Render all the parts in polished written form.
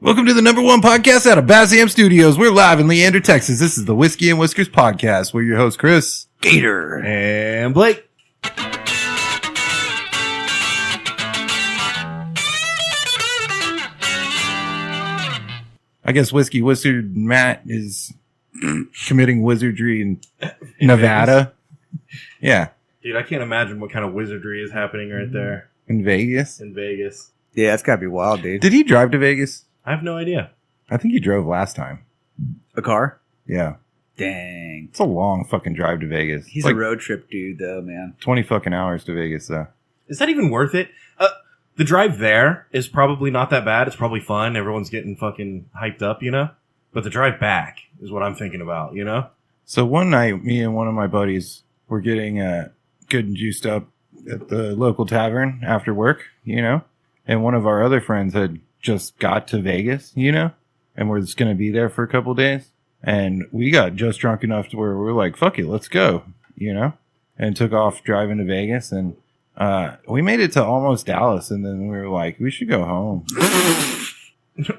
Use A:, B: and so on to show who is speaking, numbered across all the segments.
A: Welcome to the #1 podcast out of Bassiam Studios. We're live in Leander, Texas. This is the Whiskey and Whiskers podcast. We're your hosts, Chris,
B: Gator,
C: and Blake.
A: I guess Whiskey Wizard Matt is committing wizardry in Nevada. Yeah.
C: Dude, I can't imagine what kind of wizardry is happening right there.
A: In Vegas?
C: In Vegas.
B: Yeah, it's gotta be wild, dude.
A: Did he drive to Vegas?
C: I have no idea.
A: I think he drove last time.
B: A car?
A: Yeah.
B: Dang.
A: It's a long fucking drive to Vegas.
B: He's
A: like
B: a road trip dude, though, man.
A: 20 fucking hours to Vegas, though.
C: Is that even worth it? The drive there is probably not that bad. It's probably fun. Everyone's getting fucking hyped up, you know? But the drive back is what I'm thinking about, you know?
A: So one night, me and one of my buddies were getting good and juiced up at the local tavern after work, you know? And one of our other friends had just got to Vegas, you know? And we're just going to be there for a couple days. And we got just drunk enough to where we were like, fuck it, let's go, you know? And took off driving to Vegas. And we made it to almost Dallas. And then we were like, we should go home.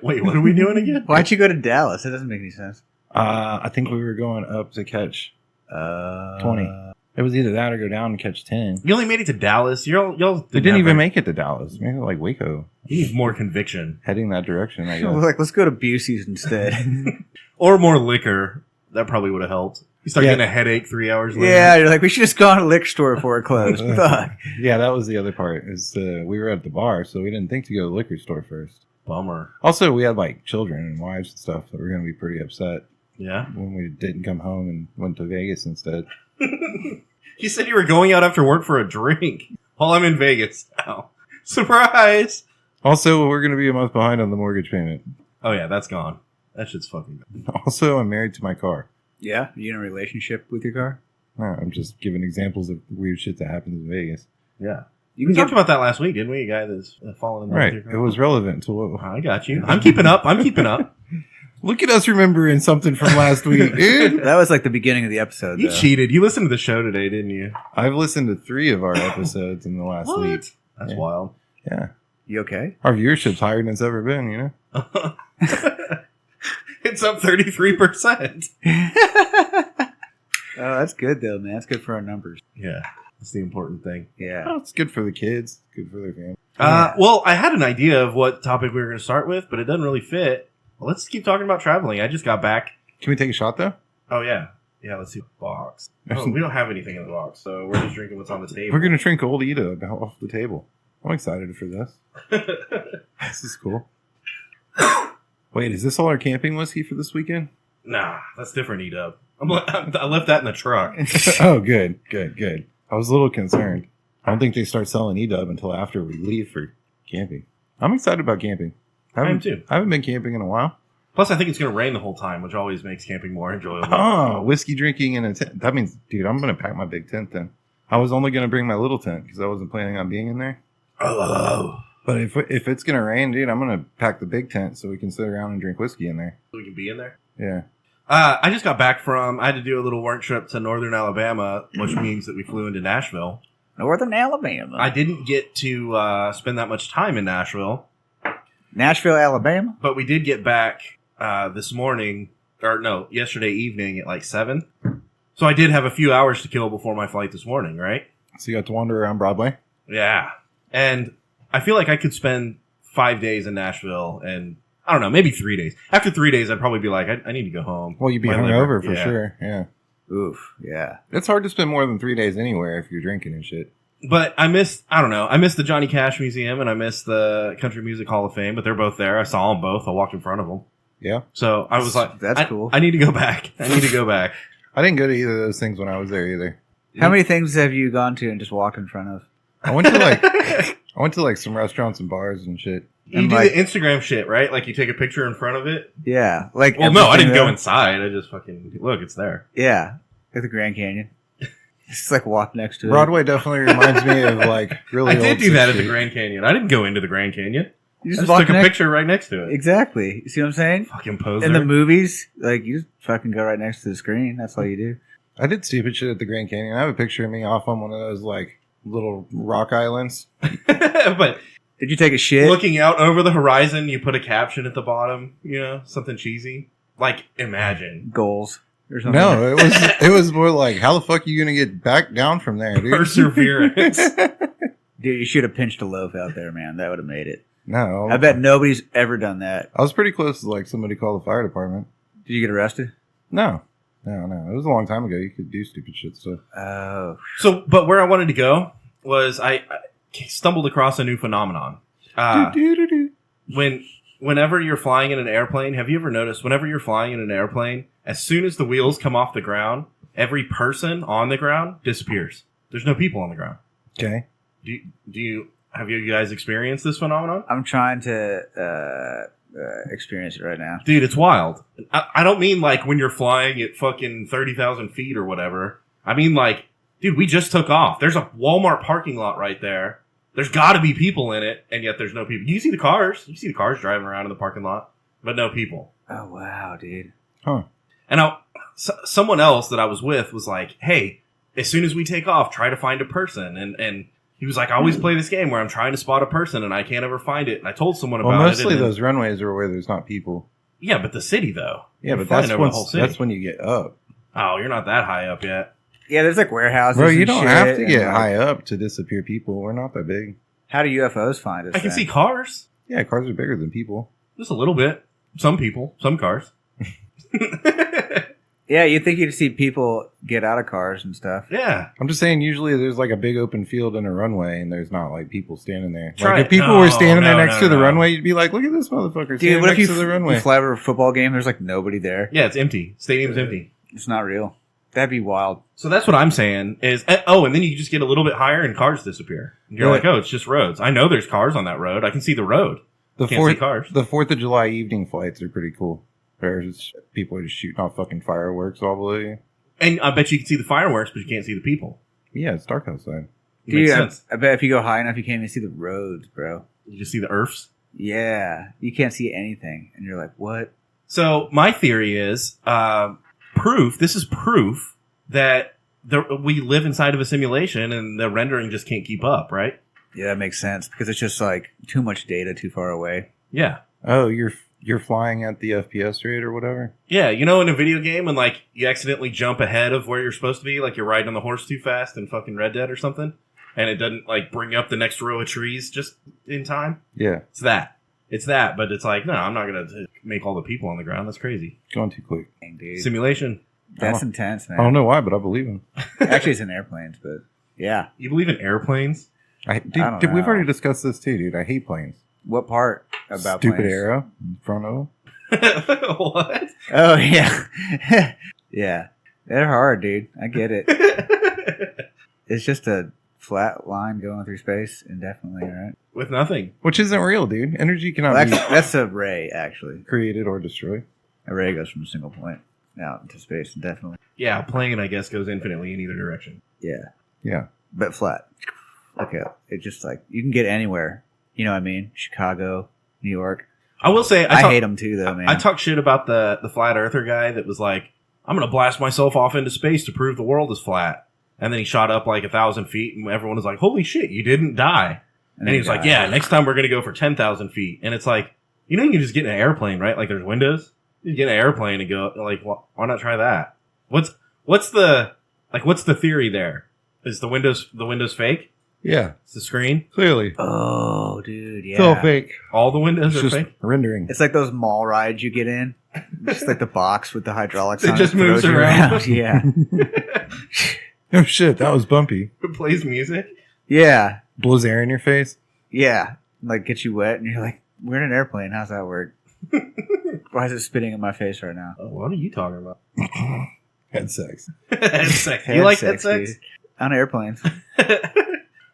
C: Wait, what are we doing again?
B: Why'd you go to Dallas? That doesn't make any sense.
A: I think we were going up to catch 20. It was either that or go down and catch 10.
C: You only made it to Dallas.
A: We didn't even make it to Dallas. Maybe like Waco.
C: You need more conviction.
A: Heading that direction, I
B: We're
A: guess.
B: like, let's go to Boobies instead.
C: Or more liquor. That probably would have helped. You start getting a headache 3 hours later.
B: Yeah, you're like, we should just go to a liquor store before it closed. Fuck.
A: Yeah, that was the other part. Is we were at the bar, so we didn't think to go to the liquor store first.
C: Bummer.
A: Also, we had like children and wives and stuff that were going to be pretty upset
C: Yeah?
A: when we didn't come home and went to Vegas instead.
C: You said you were going out after work for a drink while I'm in Vegas now. Surprise!
A: Also, we're going to be a month behind on the mortgage payment.
C: Oh yeah, that's gone. That shit's fucking gone.
A: Also, I'm married to my car.
B: Yeah? You in a relationship with your car?
A: No, I'm just giving examples of weird shit that happens in Vegas.
C: Yeah.
B: You
C: We
B: can
C: talked about that last week, didn't we? A guy that's fallen in love
A: Right.
C: with your
A: It
C: car.
A: was relevant to what...
C: I got you. I'm keeping up. I'm keeping up.
A: Look at us remembering something from last week, dude.
B: That was like the beginning of the episode,
C: You
B: though.
C: cheated. You listened to the show today, didn't you?
A: I've listened to 3 of our episodes in the last week.
C: That's
A: Yeah.
C: wild.
A: Yeah.
B: You okay?
A: Our viewership's higher than it's ever been, you know?
C: It's up 33%.
B: Oh, that's good, though, man. That's good for our numbers.
C: Yeah, that's the important thing.
B: Yeah.
A: Well, it's good for the kids. Good for their family.
C: Well, I had an idea of what topic we were going to start with, but it doesn't really fit. Well, let's keep talking about traveling. I just got back.
A: Can we take a shot, though?
C: Oh, yeah. Yeah, let's see the box. Oh, we don't have anything in the box, so we're just drinking what's on the table.
A: We're going to drink Old Ida off the table. I'm excited for this. This is cool. Wait, is this all our camping whiskey for this weekend?
C: Nah, that's different, E-Dub. I left that in the truck.
A: Oh, good. I was a little concerned. I don't think they start selling E-Dub until after we leave for camping. I'm excited about camping.
C: I am too.
A: I haven't been camping in a while.
C: Plus, I think it's going to rain the whole time, which always makes camping more enjoyable.
A: Oh, whiskey drinking in a tent. That means, dude, I'm going to pack my big tent then. I was only going to bring my little tent because I wasn't planning on being in there.
C: Oh.
A: But if it's going to rain, dude, I'm going to pack the big tent so we can sit around and drink whiskey in there.
C: We can be in there?
A: Yeah.
C: I just got back I had to do a little work trip to northern Alabama, which means that we flew into Nashville.
B: Northern Alabama.
C: I didn't get to spend that much time in Nashville,
B: Nashville, Alabama?
C: but we did get back yesterday evening at like 7. So I did have a few hours to kill before my flight this morning, right?
A: So you got to wander around Broadway?
C: Yeah. And I feel like I could spend 5 days in Nashville and, I don't know, maybe 3 days. After 3 days, I'd probably be like, I need to go home.
A: Well, you'd be
C: My
A: hungover
C: liver,
A: for
C: yeah.
A: sure. Yeah.
B: Oof, yeah.
A: It's hard to spend more than 3 days anywhere if you're drinking and shit.
C: But I missed the Johnny Cash Museum and I missed the Country Music Hall of Fame, but they're both there. I saw them both. I walked in front of them.
A: Yeah.
C: So I was like,
B: That's cool.
C: I need to go back. I need to go back.
A: I didn't go to either of those things when I was there either.
B: How many things have you gone to and just walked in front of?
A: I went to like some restaurants and bars and shit.
C: You do the Instagram shit, right? Like you take a picture in front of it.
B: Yeah. Like,
C: Well, no, I didn't go
B: there.
C: inside. I just fucking look. It's there.
B: Yeah. At the Grand Canyon. It's just like walk next to it.
A: Broadway definitely reminds me of like really
C: I did
A: old
C: do that at
A: shit.
C: the Grand Canyon. I didn't go into the Grand Canyon.
B: You
C: I
B: just
C: just
B: walk
C: took a
B: next-
C: picture right next to it.
B: Exactly. You see what I'm saying?
C: Fucking poser.
B: In the movies, like, you just fucking go right next to the screen. That's all you do.
A: I did stupid shit at the Grand Canyon. I have a picture of me off on one of those like little rock islands.
C: But
B: Did you take a shit?
C: Looking out over the horizon, you put a caption at the bottom, something cheesy. Like, imagine.
B: Goals or something.
A: No, it was more like, how the fuck are you gonna get back down from there, dude?
C: Perseverance.
B: Dude, you should have pinched a loaf out there, man. That would have made it.
A: No.
B: I bet nobody's ever done that.
A: I was pretty close to like somebody call the fire department.
B: Did you get arrested?
A: No. It was a long time ago. You could do stupid shit stuff.
B: Oh.
C: So, but where I wanted to go was I stumbled across a new phenomenon. Whenever you're flying in an airplane, have you ever noticed whenever you're flying in an airplane, as soon as the wheels come off the ground, every person on the ground disappears. There's no people on the ground.
A: Okay.
C: Have you guys experienced this phenomenon?
B: I'm trying to experience it right now.
C: Dude, it's wild. I don't mean like when you're flying at fucking 30,000 feet or whatever. I mean like, dude, we just took off. There's a Walmart parking lot right there. There's got to be people in it, and yet there's no people. You see the cars. You see the cars driving around in the parking lot, but no people.
B: Oh, wow, dude.
A: Huh.
C: And someone else that I was with was like, hey, as soon as we take off, try to find a person. And he was like, I always play this game where I'm trying to spot a person, and I can't ever find it. And I told someone about it.
A: Well, mostly those runways are where there's not people.
C: Yeah, but the city, though.
A: Yeah,
C: You're
A: but
C: flying over the whole city.
A: that's when you get up.
C: Oh, you're not that high up yet.
B: Yeah, there's like warehouses.
A: Bro, you
B: and
A: don't
B: shit
A: have to
B: and,
A: get
B: like,
A: high up to disappear people. We're not that big.
B: How do UFOs find us?
C: I can
B: then?
C: see cars.
A: Yeah, cars are bigger than people.
C: Just a little bit. Some people. Some cars.
B: Yeah, you'd think you'd see people get out of cars and stuff.
C: Yeah.
A: I'm just saying, usually there's like a big open field and a runway, and there's not like people standing there.
C: Try
A: Like if
C: it.
A: people
C: No,
A: were standing there
C: no,
A: next
C: no,
A: to the
C: no.
A: runway, you'd be like, "Look at this motherfucker
B: Dude,
A: standing
B: what if
A: next
B: you,
A: to the runway."
B: you fly over a football game? There's like nobody there.
C: Yeah, it's empty. Stadium's empty.
B: It's not real. That'd be wild.
C: So that's what I'm saying is, and then you just get a little bit higher and cars disappear. And you're
A: Yeah.
C: like, oh, it's just roads. I know there's cars on that road. I can see the road.
A: The
C: Can't see cars.
A: The 4th of July evening flights are pretty cool. There's people are just shooting off fucking fireworks all the way.
C: And I bet you can see the fireworks, but you can't see the people.
A: Yeah, it's dark outside.
C: It makes
B: Dude,
C: sense.
B: I bet if you go high enough, you can't even see the roads, bro.
C: You just see the earths.
B: Yeah, you can't see anything, and you're like, what?
C: So my theory is proof. This is proof that we live inside of a simulation, and the rendering just can't keep up, right?
B: Yeah, that makes sense because it's just like too much data too far away.
C: Yeah.
A: Oh, you're flying at the FPS rate or whatever?
C: Yeah, in a video game when like you accidentally jump ahead of where you're supposed to be, like you're riding on the horse too fast in fucking Red Dead or something, and it doesn't like bring up the next row of trees just in time.
A: Yeah,
C: It's that, but it's like, no, I'm not gonna make all the people on the ground. That's crazy.
A: going too quick.
B: Dang, dude.
C: Simulation.
B: That's intense, man.
A: I don't know why, but I believe him.
B: Actually, it's in airplanes, but yeah.
C: You believe in airplanes?
B: don't
A: Dude, we've
B: know.
A: already discussed this too, dude. I hate planes.
B: What part about
A: Stupid
B: planes?
A: arrow in front of them.
C: What?
B: Oh yeah, yeah. They're hard, dude. I get it. It's just a flat line going through space indefinitely, right?
C: With nothing.
A: Which isn't real, dude. Energy cannot
B: Well,
A: be
B: that's a ray, actually.
A: created or destroyed.
B: A ray goes from a single point out into space indefinitely.
C: Yeah, a plane, I guess, goes infinitely in either direction.
B: Yeah,
A: Yeah.
B: but flat. Okay, it just like you can get anywhere. You know what I mean? Chicago, New York.
C: I will say,
B: I hate them too, though, man.
C: I talk shit about the flat earther guy that was like, I'm going to blast myself off into space to prove the world is flat. And then he shot up like 1,000 feet and everyone was like, holy shit, you didn't die. And he was like, yeah, next time we're going to go for 10,000 feet. And it's like, you can just get in an airplane, right? Like there's windows. You get in an airplane and go like, why not try that? What's the theory there? Is the windows fake?
A: Yeah.
C: It's the screen?
A: Clearly.
B: Oh, dude, yeah.
A: It's all fake.
C: All the windows
A: It's
C: are
A: just
C: fake?
A: rendering.
B: It's like those mall rides you get in. Just like the box with the hydraulics
C: It
B: on
C: just moves
B: throws you
C: around.
B: Yeah.
A: Oh shit, that was bumpy.
C: It plays music?
B: Yeah.
A: Blows air in your face.
B: Yeah. Like gets you wet and you're like, we're in an airplane. How's that work? Why is it spitting in my face right now?
C: Oh, what are you talking about?
A: Head sex.
C: Head sex. You like head sex?
B: dude. On airplanes.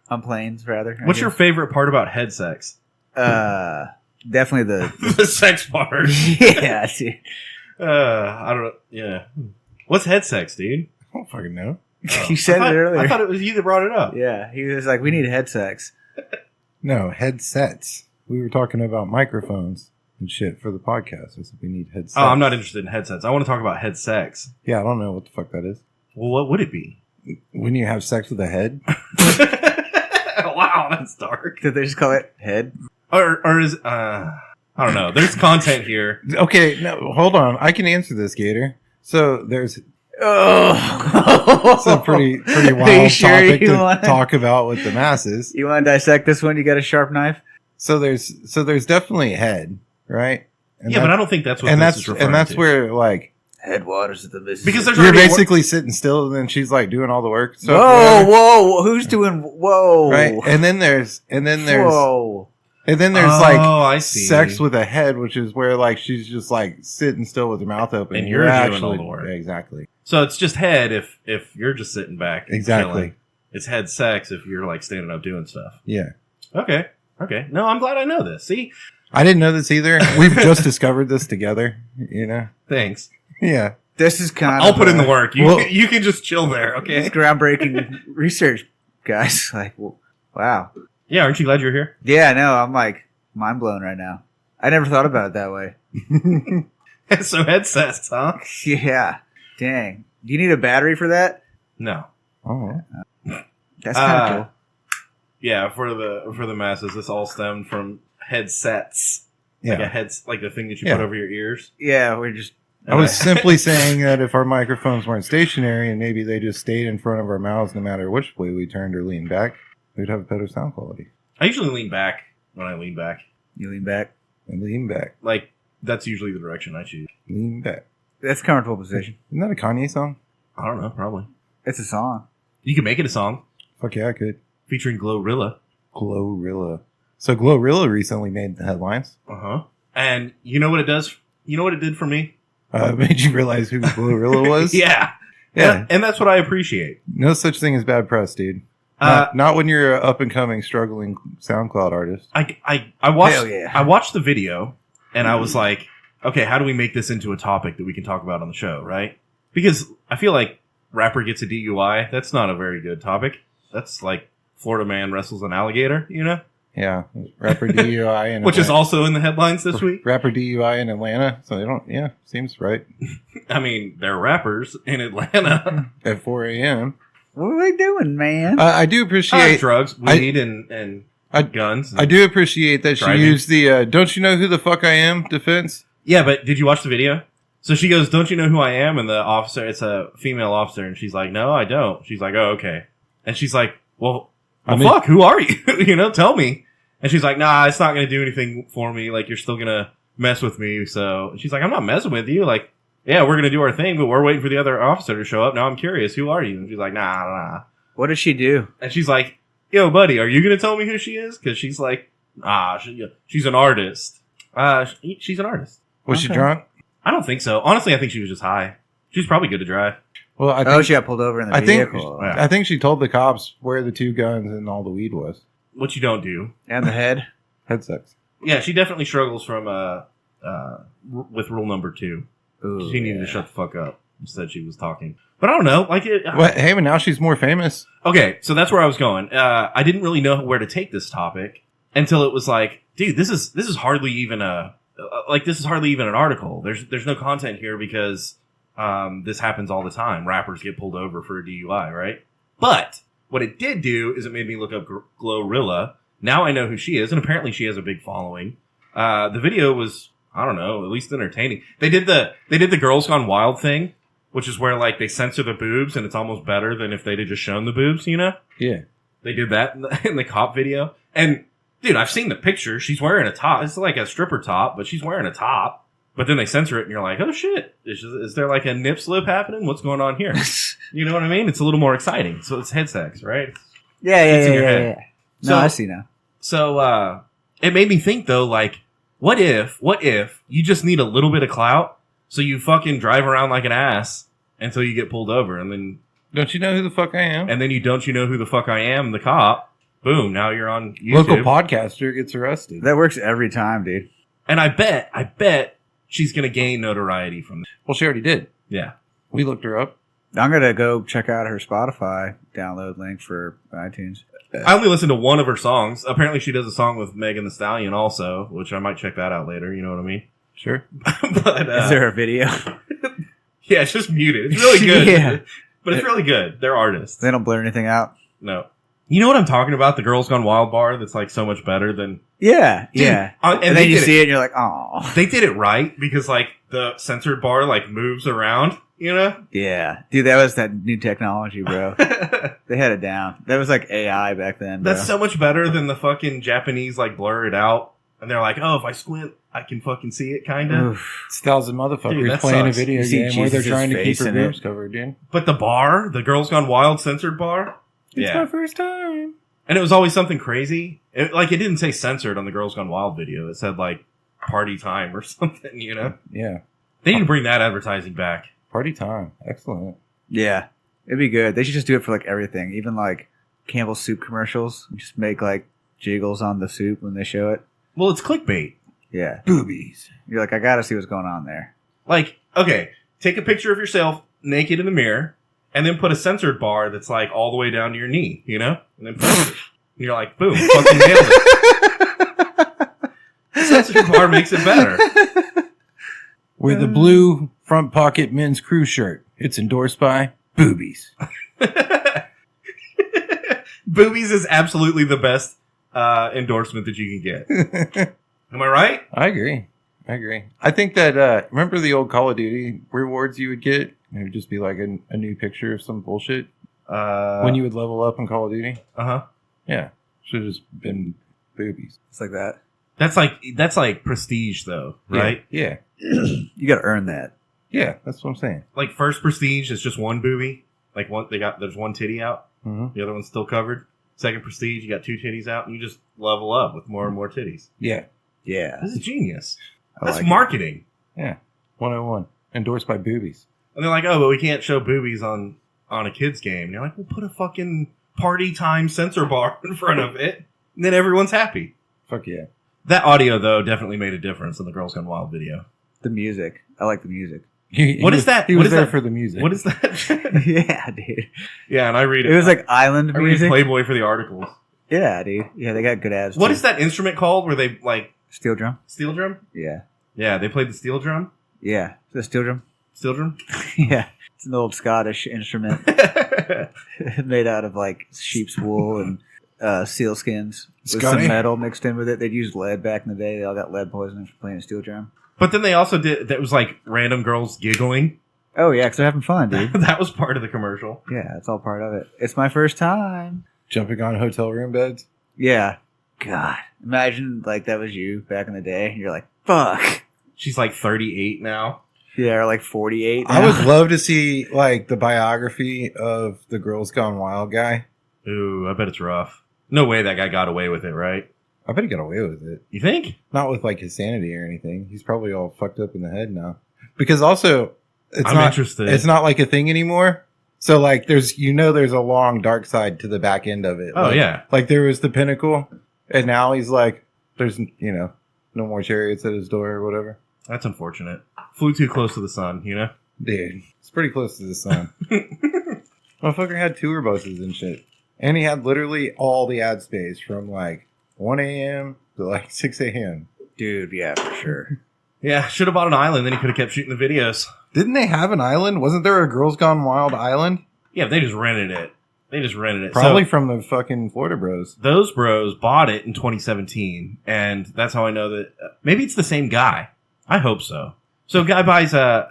B: On planes, rather.
C: What's your favorite part about head sex?
B: Definitely the...
C: The sex part.
B: yeah, dude.
C: I don't know. Yeah. What's head sex, dude?
A: I don't fucking know.
B: You said it earlier.
C: I thought it was you that brought it up.
B: Yeah, he was like, we need head sex.
A: No, headsets. We were talking about microphones and shit for the podcast. I said we need headsets.
C: Oh, I'm not interested in headsets. I want to talk about head sex.
A: Yeah, I don't know what the fuck that is.
C: Well, what would it be?
A: When you have sex with a head?
C: Wow. Wow, that's dark.
B: Did they just call it head?
C: Or is I don't know. There's content here.
A: Okay, no, hold on. I can answer this, Gator. So there's
B: Oh,
A: it's a pretty
B: Are you
A: wild
B: sure
A: topic
B: you
A: to
B: want-
A: talk about with the masses.
B: You want to dissect this one? You got a sharp knife?
A: So there's definitely head, right? And
C: Yeah, but I don't think that's what
A: and
C: this
A: that's
C: is referring
A: and that's
C: to.
A: where like
B: Headwaters of the Mississippi.
C: Because there's
A: you're
C: already
A: basically sitting still, and then she's like doing all the work. So
B: whoa,
A: whatever,
B: whoa, who's doing? Whoa,
A: right? And then there's
B: whoa.
C: I see.
A: sex with a head, which is where like she's just like sitting still with her mouth open,
C: And you're doing all the work.
A: Yeah, exactly.
C: So it's just head if you're just sitting back. and
A: Exactly.
C: chilling. It's head sex if you're like standing up doing stuff.
A: Yeah,
C: Okay. No, I'm glad I know this. See?
A: I didn't know this either. We've just discovered this together. You know?
C: Thanks.
A: Yeah.
B: This is kind
C: I'll
B: of
C: put in the work.
A: Well-
C: You can just chill there,
B: It's
C: okay?
B: groundbreaking research, guys. Like, wow.
C: Yeah, aren't you glad you're here?
B: Yeah, no, I'm like mind blown right now. I never thought about it that way.
C: So head sex, huh?
B: Yeah, dang. Do you need a battery for that?
C: No.
A: Oh.
B: That's kind of cool.
C: Yeah, for the masses, this all stemmed from headsets. Like a
A: Yeah.
C: like the thing that you
A: Yeah.
C: put over your ears.
B: Yeah, we're just
A: I was simply saying that if our microphones weren't stationary and maybe they just stayed in front of our mouths no matter which way we turned or leaned back, we'd have better sound quality.
C: I usually lean back when I lean back.
B: you lean back.
A: And lean back.
C: Like that's usually the direction I choose.
A: Lean back.
B: That's a comfortable position.
A: Isn't that a Kanye song?
C: I don't know, probably.
B: It's a song.
C: You can make it a song
A: Fuck yeah, I could.
C: featuring Glorilla.
A: Glorilla. So Glorilla recently made the headlines.
C: Uh-huh. And you know what it does? You know what it did for me?
A: Made you realize who Glorilla was?
C: Yeah.
A: Yeah.
C: And that's what I appreciate.
A: No such thing as bad press, dude. Not when you're an up and coming, struggling SoundCloud artist.
C: I watched
B: Hell yeah.
C: I watched the video and I was like, okay, how do we make this into a topic that we can talk about on the show, right? Because I feel like rapper gets a DUI. That's not a very good topic. That's like Florida man wrestles an alligator, you know?
A: Yeah. Rapper DUI in
C: Which is
A: Atlanta.
C: also in the headlines this week.
A: Rapper DUI in Atlanta. So they don't, yeah, seems right.
C: I mean, they're rappers in Atlanta.
A: At 4 a.m.
B: What are they doing, man?
A: I do appreciate
C: Drugs, weed, and guns.
A: I do appreciate that
C: Driving.
A: she used the don't you know who the fuck I am defense.
C: Yeah, but did you watch the video? So she goes, "Don't you know who I am?" And the officer, it's a female officer, and she's like, "No, I don't." She's like, "Oh, okay." And she's like, "Well, fuck, who are you? You know, tell me." And she's like, "Nah, it's not gonna do anything for me. Like, you're still gonna mess with me." So and she's like, "I'm not messing with you. Like, yeah, we're gonna do our thing, but we're waiting for the other officer to show up. Now I'm curious, who are you?" And she's like, "Nah."
B: What did she do?
C: And she's like, "Yo, buddy, are you gonna tell me who she is?" Because she's like, she's an artist. She's an artist.
A: Was she
B: Okay.
A: drunk?
C: I don't think so. Honestly, I think she was just high. She's probably good to drive.
A: Well, I
B: Oh,
A: think
B: she got pulled over in the
A: I think-
B: vehicle.
C: Yeah.
A: I think she told the cops where the 2 guns and all the weed was.
C: What you don't do.
B: And the head.
A: Head sex.
C: Yeah, she definitely struggles from with rule number 2.
B: Ooh,
C: She needed
B: yeah.
C: to shut the fuck up. Instead, she was talking. But I don't know. Like it.
A: What? Hey, but now she's more famous.
C: Okay, so that's where I was going. I didn't really know where to take this topic until it was like, dude, this is hardly even this is hardly even an article. There's no content here because this happens all the time. Rappers get pulled over for a DUI, right? But what it did do is it made me look up Glorilla. Now I know who she is, and apparently she has a big following. The video was, I don't know, at least entertaining. They did the Girls Gone Wild thing, which is where like they censor the boobs, and it's almost better than if they'd have just shown the boobs, you know?
A: Yeah.
C: They did that in the cop video. And dude, I've seen the picture. She's wearing a top. It's like a stripper top, but she's wearing a top. But then they censor it and you're like, oh shit. Is there like a nip slip happening? What's going on here? You know what I mean? It's a little more exciting. So it's head sex, right?
B: Yeah,
C: It's in your head.
B: No,
C: So-
B: I see now.
C: So it made me think though, like, what if you just need a little bit of clout so you fucking drive around like an ass until you get pulled over and then
A: Don't you know who the fuck I am?
C: you don't know who the fuck I am, the cop. Boom, now you're on YouTube.
A: Local podcaster gets arrested.
B: That works every time, dude.
C: And I bet she's going to gain notoriety from this.
A: Well, she already did.
C: Yeah.
A: We looked her up.
B: I'm gonna go check out her Spotify download link for iTunes.
C: I only listened to one of her songs. Apparently she does a song with Megan Thee Stallion also, which I might check that out later. You know what I mean?
A: Sure.
C: But
B: Is there a video?
C: yeah, it's just muted. It's really good.
B: Yeah.
C: But it's really good. They're artists.
B: They don't blur anything out.
C: No. You know what I'm talking about? The Girls Gone Wild bar that's like so much better than...
B: Yeah,
C: Dude,
B: yeah.
C: and
B: then you see it and you're like, oh.
C: They did it right because like the censored bar like moves around, you know?
B: Yeah. Dude, that was that new technology, bro. They had it down. That was like AI back then, bro.
C: That's so much better than the fucking Japanese like blur it out. And they're like, oh, if I squint, I can fucking see it, kind of.
A: It's 1,000 motherfuckers
C: Dude, that
A: playing
C: sucks.
A: a video
B: You see
A: game where they're
B: Jesus'
A: trying to keep
B: face
A: their
B: in it.
A: boobs covered, dude.
C: But the bar, the Girls Gone Wild censored bar,
A: It's my first time.
C: And it was always something crazy. It didn't say censored on the Girls Gone Wild video. It said like party time or something, you know?
A: Yeah.
C: They need to bring that advertising back.
A: Party time. Excellent.
B: Yeah. It'd be good. They should just do it for like everything. Even like Campbell's soup commercials. Just make like jiggles on the soup when they show it.
C: Well, it's clickbait.
B: Yeah.
A: Boobies.
B: You're like, I gotta see what's going on there.
C: Like, okay, take a picture of yourself naked in the mirror and then put a censored bar that's like all the way down to your knee, you know? And then post it. And you're like, boom, fucking nailed it. The censored bar makes it better.
A: With a blue front pocket men's crew shirt. It's endorsed by Boobies.
C: Boobies is absolutely the best endorsement that you can get. Am I right?
A: I agree. I think that, remember the old Call of Duty rewards you would get? It would just be like a new picture of some bullshit when you would level up in Call of Duty.
C: Uh-huh.
A: Yeah. Should have just been boobies.
B: It's like that.
C: That's like prestige though, right?
A: Yeah.
B: You gotta earn that.
A: Yeah, that's what I'm saying.
C: Like first prestige is just one boobie. Like there's one titty out.
A: Mm-hmm.
C: The other one's still covered. Second prestige, you got two titties out, and you just level up with more and more titties.
A: Yeah.
B: Yeah.
C: This is genius.
B: I
C: That's
B: like it.
C: marketing.
A: Yeah. 101. Endorsed by Boobies.
C: And they're like, oh, but we can't show boobies on a kid's game. And you're like, well, put a fucking party time censor bar in front of it, and then everyone's happy.
A: Fuck yeah.
C: That audio, though, definitely made a difference in the Girls Gone Wild video.
B: The music. I like the music.
C: What is that?
A: He
C: What
A: was
C: is
A: there
C: that?
A: for the music.
C: What is that?
B: Yeah, dude.
C: Yeah, and I read it.
B: It was like island
C: I read
B: music.
C: Playboy for the articles.
B: Yeah, dude. Yeah, they got good ads.
C: What
B: too.
C: is that instrument called where they, like,
B: Steel drum?
C: steel drum?
B: Yeah.
C: Yeah, they played the steel drum.
B: Yeah. Is it a steel drum?
C: Steel drum?
B: Yeah. It's an old Scottish instrument made out of like sheep's wool and seal skins with
A: Scotty?
B: some metal mixed in with it. They'd used lead back in the day. They all got lead poisoning for playing a steel drum.
C: But then they also did, that was like random girls giggling.
B: Oh, yeah, because they're having fun, dude.
C: That was part of the commercial.
B: Yeah, it's all part of it. It's my first time.
A: Jumping on hotel room beds?
B: Yeah. God. Imagine like that was you back in the day. And you're like, fuck.
C: She's like 38 now.
B: Yeah, or like 48
A: I
B: now.
A: would love to see like the biography of the Girls Gone Wild guy.
C: Ooh, I bet it's rough. No way that guy got away with it, right?
A: I bet he got away with it.
C: You think?
A: Not with like his sanity or anything. He's probably all fucked up in the head now. Because also,
C: I'm
A: not
C: interested.
A: It's not like a thing anymore. So like, there's a long dark side to the back end of it.
C: Oh,
A: Like-
C: yeah.
A: Like there was the pinnacle, and now he's like, there's no more chariots at his door or whatever.
C: That's unfortunate. Flew too close to the sun, you know?
A: Dude, it's pretty close to the sun. Motherfucker had tour buses and shit. And he had literally all the ad space from like 1 a.m. to like 6 a.m.
B: Dude, yeah, for sure.
C: Yeah, should have bought an island, then he could have kept shooting the videos.
A: Didn't they have an island? Wasn't there a Girls Gone Wild island?
C: Yeah, they just rented it.
A: Probably
C: So,
A: from the fucking Florida Bros.
C: those bros bought it in 2017, and that's how I know that maybe it's the same guy. I hope so. So, a guy buys an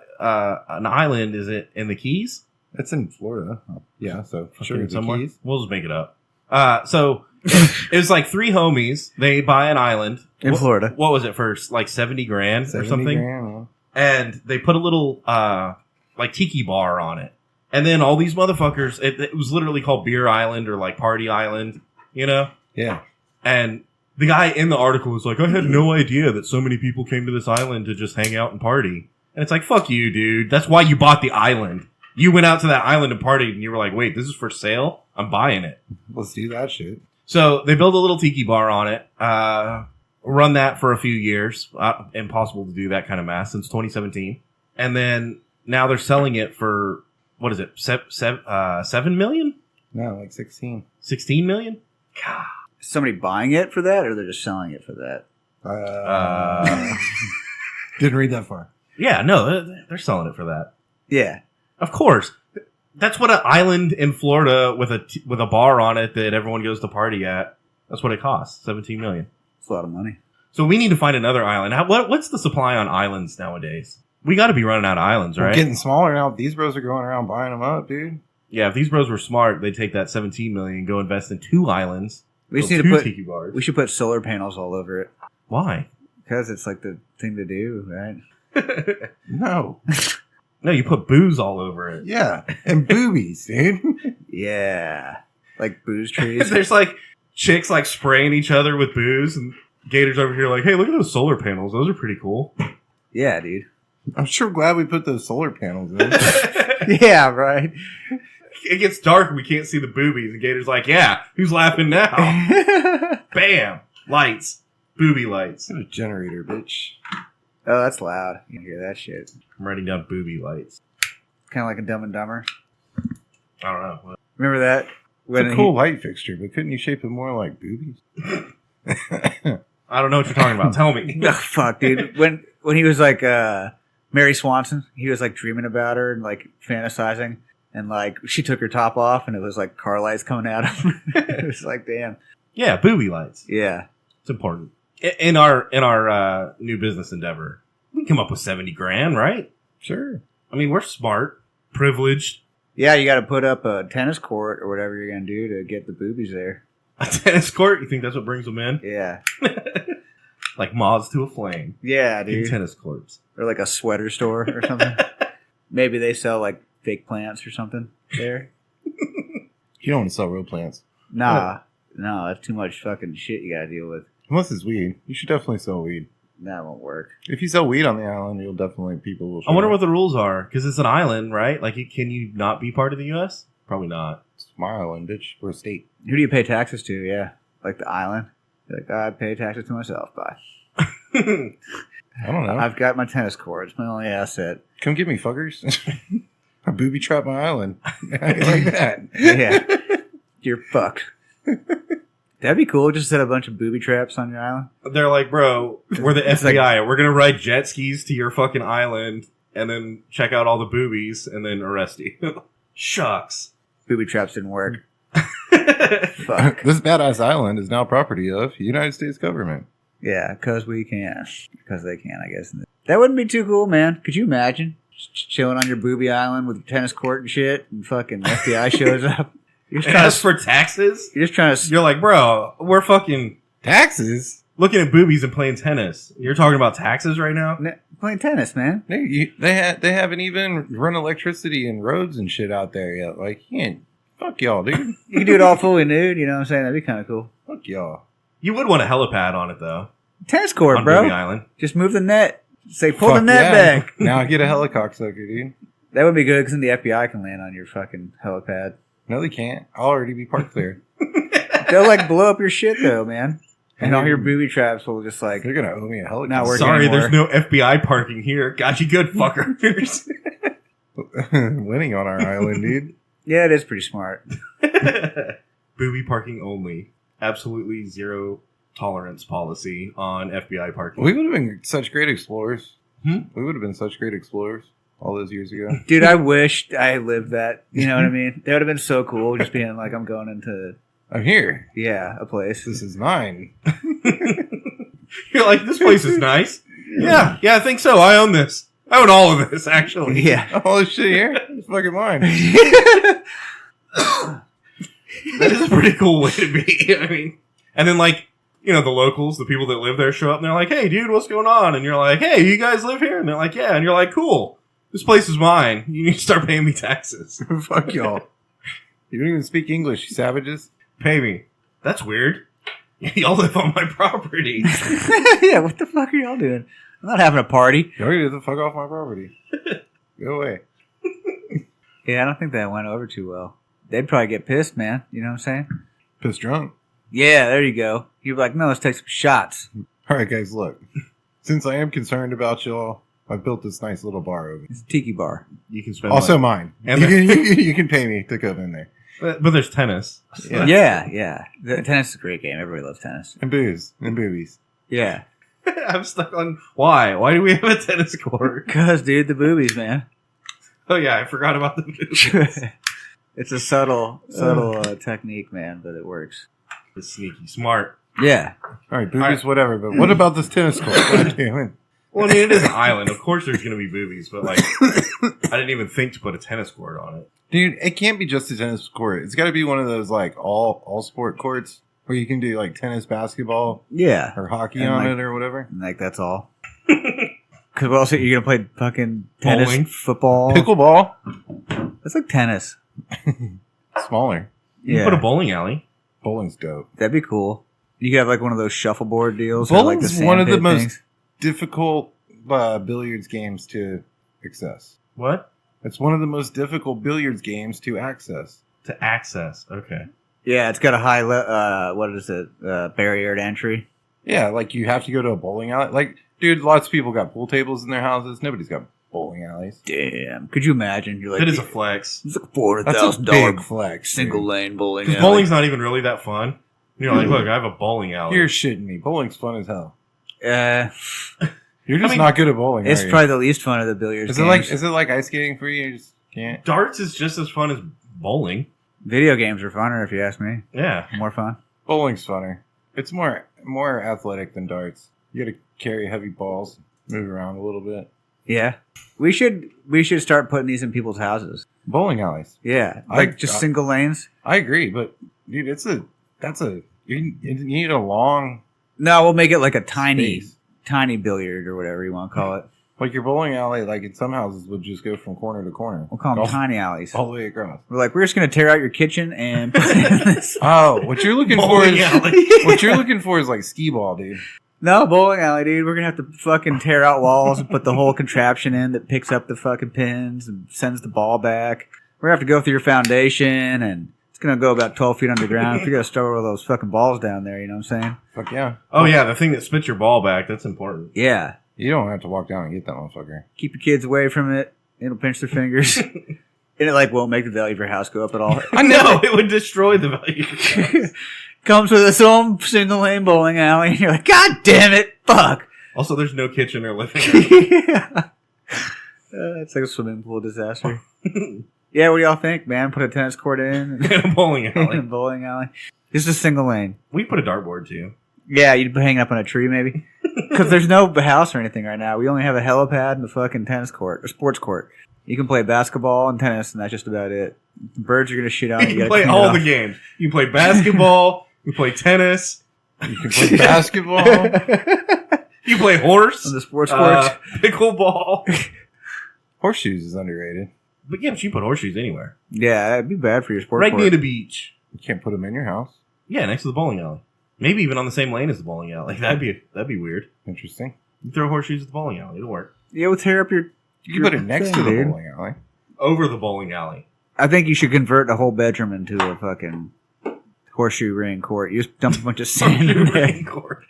C: island. Is it in the Keys?
A: It's in Florida. Yeah, so sure, the
C: somewhere.
A: Keys.
C: We'll just make it up. So it was like three homies. They buy an island
B: In Florida.
C: What was it for? Like 70 grand or
A: 70
C: something?
A: grand,
C: And they put a little like tiki bar on it. And then all these motherfuckers, it was literally called Beer Island or like Party Island, you know?
A: yeah.
C: And the guy in the article was like, I had no idea that so many people came to this island to just hang out and party. And it's like, fuck you, dude. That's why you bought the island. You went out to that island and partied and you were like, wait, this is for sale? I'm buying it.
A: Let's do that shit.
C: So they built a little tiki bar on it, run that for a few years. Impossible to do that kind of math since 2017. And then now they're selling it for, what is it, 7 million?
A: No, like 16.
C: 16 million? God.
B: Is somebody buying it for that, or they're just selling it for that?
A: Didn't read that far.
C: Yeah, no, they're selling it for that.
B: Yeah.
C: Of course. That's what an island in Florida with a bar on it that everyone goes to party at. That's what it costs. $17 million.
B: It's a lot of money.
C: So we need to find another island. What's the supply on islands nowadays? We got to be running out of islands, right?
A: We're getting smaller now. These bros are going around buying them up, dude.
C: Yeah, if these bros were smart, they'd take that $17 million and go invest in 2 islands.
B: We just
C: Build
B: need to
C: 2
B: put.
C: tiki bars.
B: We should put solar panels all over it
C: Why?
B: because it's like the thing to do, right?
A: No.
C: No, you put booze all over it.
A: Yeah. And boobies, dude.
B: Yeah, like booze trees.
C: There's like chicks like spraying each other with booze, and Gator's over here like, hey, look at those solar panels. Those are pretty cool.
B: Yeah, dude.
A: I'm sure glad we put those solar panels in.
B: Yeah, right.
C: It gets dark and we can't see the boobies, and Gator's like, yeah, who's laughing now? Bam! Lights. Booby lights.
A: Get a generator, bitch.
B: Oh, that's loud. You can hear that shit.
C: I'm writing down booby lights.
B: Kind of like a Dumb and Dumber.
C: I don't know.
B: Remember that?
A: It's a cool light fixture, but couldn't you shape it more like boobies?
C: I don't know what you're talking about. Tell me.
B: Oh, fuck, dude. When he was like Mary Swanson, he was like dreaming about her and like fantasizing, and like she took her top off, and it was like car lights coming at him. It was like, damn.
C: Yeah, booby lights.
B: Yeah.
C: It's important. In our new business endeavor, we come up with 70 grand, right?
A: Sure.
C: I mean, we're smart, privileged.
B: Yeah, you got to put up a tennis court or whatever you're gonna do to get the boobies there.
C: A tennis court? You think that's what brings them in?
B: Yeah.
C: Like moths to a flame.
B: Yeah,
C: In
B: dude.
C: tennis courts.
B: Or like a sweater store or something. Maybe they sell like fake plants or something there.
A: You don't want to sell real plants.
B: Nah. No, that's too much fucking shit you gotta deal with.
A: Unless it's weed. You should definitely sell weed.
B: That won't work.
A: If you sell weed on the island, people will show
C: I wonder
A: up.
C: what the rules are, because it's an island, right? Like, can you not be part of the U.S.? Probably not.
A: It's my island, bitch. We're a state.
B: Who do you pay taxes to? Yeah. Like the island. You're like, I pay taxes to myself. Bye.
A: I don't know.
B: I've got my tennis court. It's my only asset.
A: Come get me, fuckers. I booby trap my island. I like that.
B: Yeah. You're fucked. That'd be cool. Just set a bunch of booby traps on your island.
C: They're like, bro, we're the
B: It's
C: FBI. We're going to ride jet skis to your fucking island and then check out all the boobies and then arrest you. Shucks.
B: Booby traps didn't work. Fuck.
A: This badass island is now property of the United States government.
B: Yeah, because we can. Because they can, I guess. That wouldn't be too cool, man. Could you imagine? Just chilling on your booby island with your tennis court and shit, and fucking FBI shows up. You're just trying
C: As for taxes,
B: You're just trying to.
C: you're like, bro, we're fucking
A: Taxes?
C: looking at boobies and playing tennis. You're talking about taxes right now?
B: Playing tennis, man.
A: They haven't even run electricity and roads and shit out there yet. Like, you can't. Fuck y'all, dude.
B: You can do it all fully nude, you know what I'm saying? That'd be kind of cool.
A: Fuck y'all.
C: You would want a helipad on it, though.
B: Tennis court,
C: On
B: bro.
C: Booby Island.
B: Just move the net. Say, pull the
A: Fuck
B: net
A: yeah.
B: back.
A: Now I get a helicopter, dude.
B: That would be good because then the FBI can land on your fucking helipad.
A: No, they can't. I'll already be parked there.
B: They'll like blow up your shit though, man. And all your booby traps will just like.
A: They're gonna owe me a helicopter.
B: Not working
C: Sorry,
B: anymore.
C: there's no FBI parking here. Got you good, fuckers.
A: Winning on our island, dude.
B: Yeah, it is pretty smart.
C: Booby parking only. Absolutely zero tolerance policy on FBI parking.
A: We would have been such great explorers.
C: Hmm?
A: We would have been such great explorers all those years ago.
B: Dude, I wished I lived that. You know what I mean? That would have been so cool. Just being like, I'm going into,
A: I'm here.
B: yeah, a place.
A: This is mine.
C: You're like, this place is nice. Yeah, I think so. I own this. I own all of this, actually.
B: Yeah.
A: All this shit here? It's fucking mine.
C: That is a pretty cool way to be. I mean, and then like, you know, the locals, the people that live there show up and they're like, hey, dude, what's going on? And you're like, hey, you guys live here? And they're like, yeah. And you're like, cool. This place is mine. You need to start paying me taxes.
A: Fuck y'all. You don't even speak English, you savages.
C: Pay me. That's weird. Y'all live on my property.
B: Yeah, what the fuck are y'all doing? I'm not having a party.
A: Y'all get the fuck off my property. Go away.
B: Yeah, I don't think that went over too well. They'd probably get pissed, man. You know what I'm saying?
A: Pissed drunk.
B: Yeah, there you go. You'd be like, no, let's take some shots.
A: All right, guys, look. Since I am concerned about y'all, I built this nice little bar over.
B: It's a tiki bar.
C: You can spend
A: Also
C: money.
A: mine.
C: And
A: you can pay me to come in there.
C: But there's tennis.
B: Yeah. The tennis is a great game. Everybody loves tennis.
A: And booze. And boobies.
B: Yeah.
C: I'm stuck on why? Why do we have a tennis court?
B: Because, dude, the boobies, man.
C: Oh yeah, I forgot about the
B: It's a subtle technique, man, but it works.
C: It's sneaky smart.
B: Yeah.
A: All right, boobies, whatever. But what about this tennis court? God damn it.
C: Well, I mean, it is an island. Of course there's going to be boobies, but, like, I didn't even think to put a tennis court on it.
A: Dude, it can't be just a tennis court. It's got to be one of those, like, all sport courts where you can do, like, tennis, basketball,
B: Yeah.
A: or hockey
B: And,
A: on
B: like-
A: it or whatever.
B: Like, that's all. Because what else are you going to play? Fucking tennis,
C: Bowling.
B: football?
A: Pickleball,
B: That's like tennis.
A: smaller.
C: You can put a bowling alley.
A: Bowling's dope.
B: That'd be cool. You could have like one of those shuffleboard deals. or, like,
A: Bowling's
B: the
A: one of the
B: sandpit
A: most
B: things.
A: difficult billiards games to access.
C: What?
A: It's one of the most difficult billiards games to access.
C: To access. Okay.
B: Yeah, it's got a high, barrier to entry.
A: Yeah, like you have to go to a bowling alley. Like, dude, lots of people got pool tables in their houses. Nobody's got bowling alleys.
B: Damn. Could you imagine? You're like,
C: It is a flex.
B: it's like
A: That's a
B: $400,000
A: big flex.
B: single
A: dude.
B: lane bowling
C: Because
B: alley.
C: bowling's not even really that fun. You're like, look, I have a bowling alley.
A: You're shitting me. Bowling's fun as hell.
B: Uh,
A: You're just
C: mean,
A: not good at bowling.
B: it's
A: are you?
B: probably the least fun of the billiards
A: Is
B: games.
A: it like ice skating for you? You just can't.
C: Darts is just as fun as bowling.
B: Video games are funner, if you ask me.
C: Yeah.
B: More fun.
A: Bowling's funner. It's more athletic than darts. You got to carry heavy balls, move around a little bit.
B: Yeah. We should start putting these in people's houses.
A: Bowling alleys.
B: Yeah. Like
A: I-
B: just single lanes.
A: I agree, but dude, you need a long
B: No, we'll make it like a tiny
A: space.
B: billiard or whatever you want to call it.
A: Like your bowling alley, like in some houses, would just go from corner to corner.
B: We'll call them
A: all,
B: tiny alleys.
A: all the way across.
B: We're like, we're just going to tear out your kitchen and put it in this.
A: Oh, what you're looking for
C: Bowling
A: is
C: alley.
A: what you're looking for is like skee ball, dude.
B: No, bowling alley, dude. We're going to have to fucking tear out walls and put the whole contraption in that picks up the fucking pins and sends the ball back. We're going to have to go through your foundation, and it's going to go about 12 feet underground. If you got to store all those fucking balls down there, you know what I'm saying?
A: Fuck yeah.
C: Oh, yeah, the thing that spits your ball back, that's important.
B: Yeah.
A: You don't have to walk down and get that motherfucker.
B: Keep your kids away from it. It'll pinch their fingers. And it like won't make the value of your house go up at all.
C: I know, it would destroy the value.
B: Comes with its own single lane bowling alley, and you're like, God damn it, fuck.
C: Also, there's no kitchen or living room.
B: Yeah. It's like a swimming pool disaster. Yeah, what do y'all think, man? Put a tennis court in
C: In a bowling
B: and a
C: alley.
B: bowling alley. It's just single lane.
C: We put a dartboard, too.
B: Yeah, you'd hang it up on a tree maybe. Because there's no house or anything right now. We only have a helipad and a fucking tennis court, or sports court. You can play basketball and tennis, and that's just about it. The birds are going to shit on it.
C: You
B: You
C: can
B: gotta
C: play
B: clean it
C: all
B: off.
C: the games. You can play basketball. You can play tennis.
A: You can play basketball.
C: You can play horse.
B: On the sports courts.
C: Pickleball.
A: Horseshoes is underrated.
C: But yeah, but you put horseshoes anywhere.
B: Yeah, that'd be bad for your sports
C: Right
B: court.
C: near the beach.
A: You can't put them in your house.
C: Yeah, next to the bowling alley. Maybe even on the same lane as the bowling alley. That'd be weird.
A: Interesting.
C: You throw horseshoes at the bowling alley. It'll work.
B: Yeah, we'll tear up your...
A: You can put it next to the
B: dude.
A: bowling alley.
C: Over the bowling alley.
B: I think you should convert the whole bedroom into a fucking horseshoe ring court. You just dump a bunch of sand in there.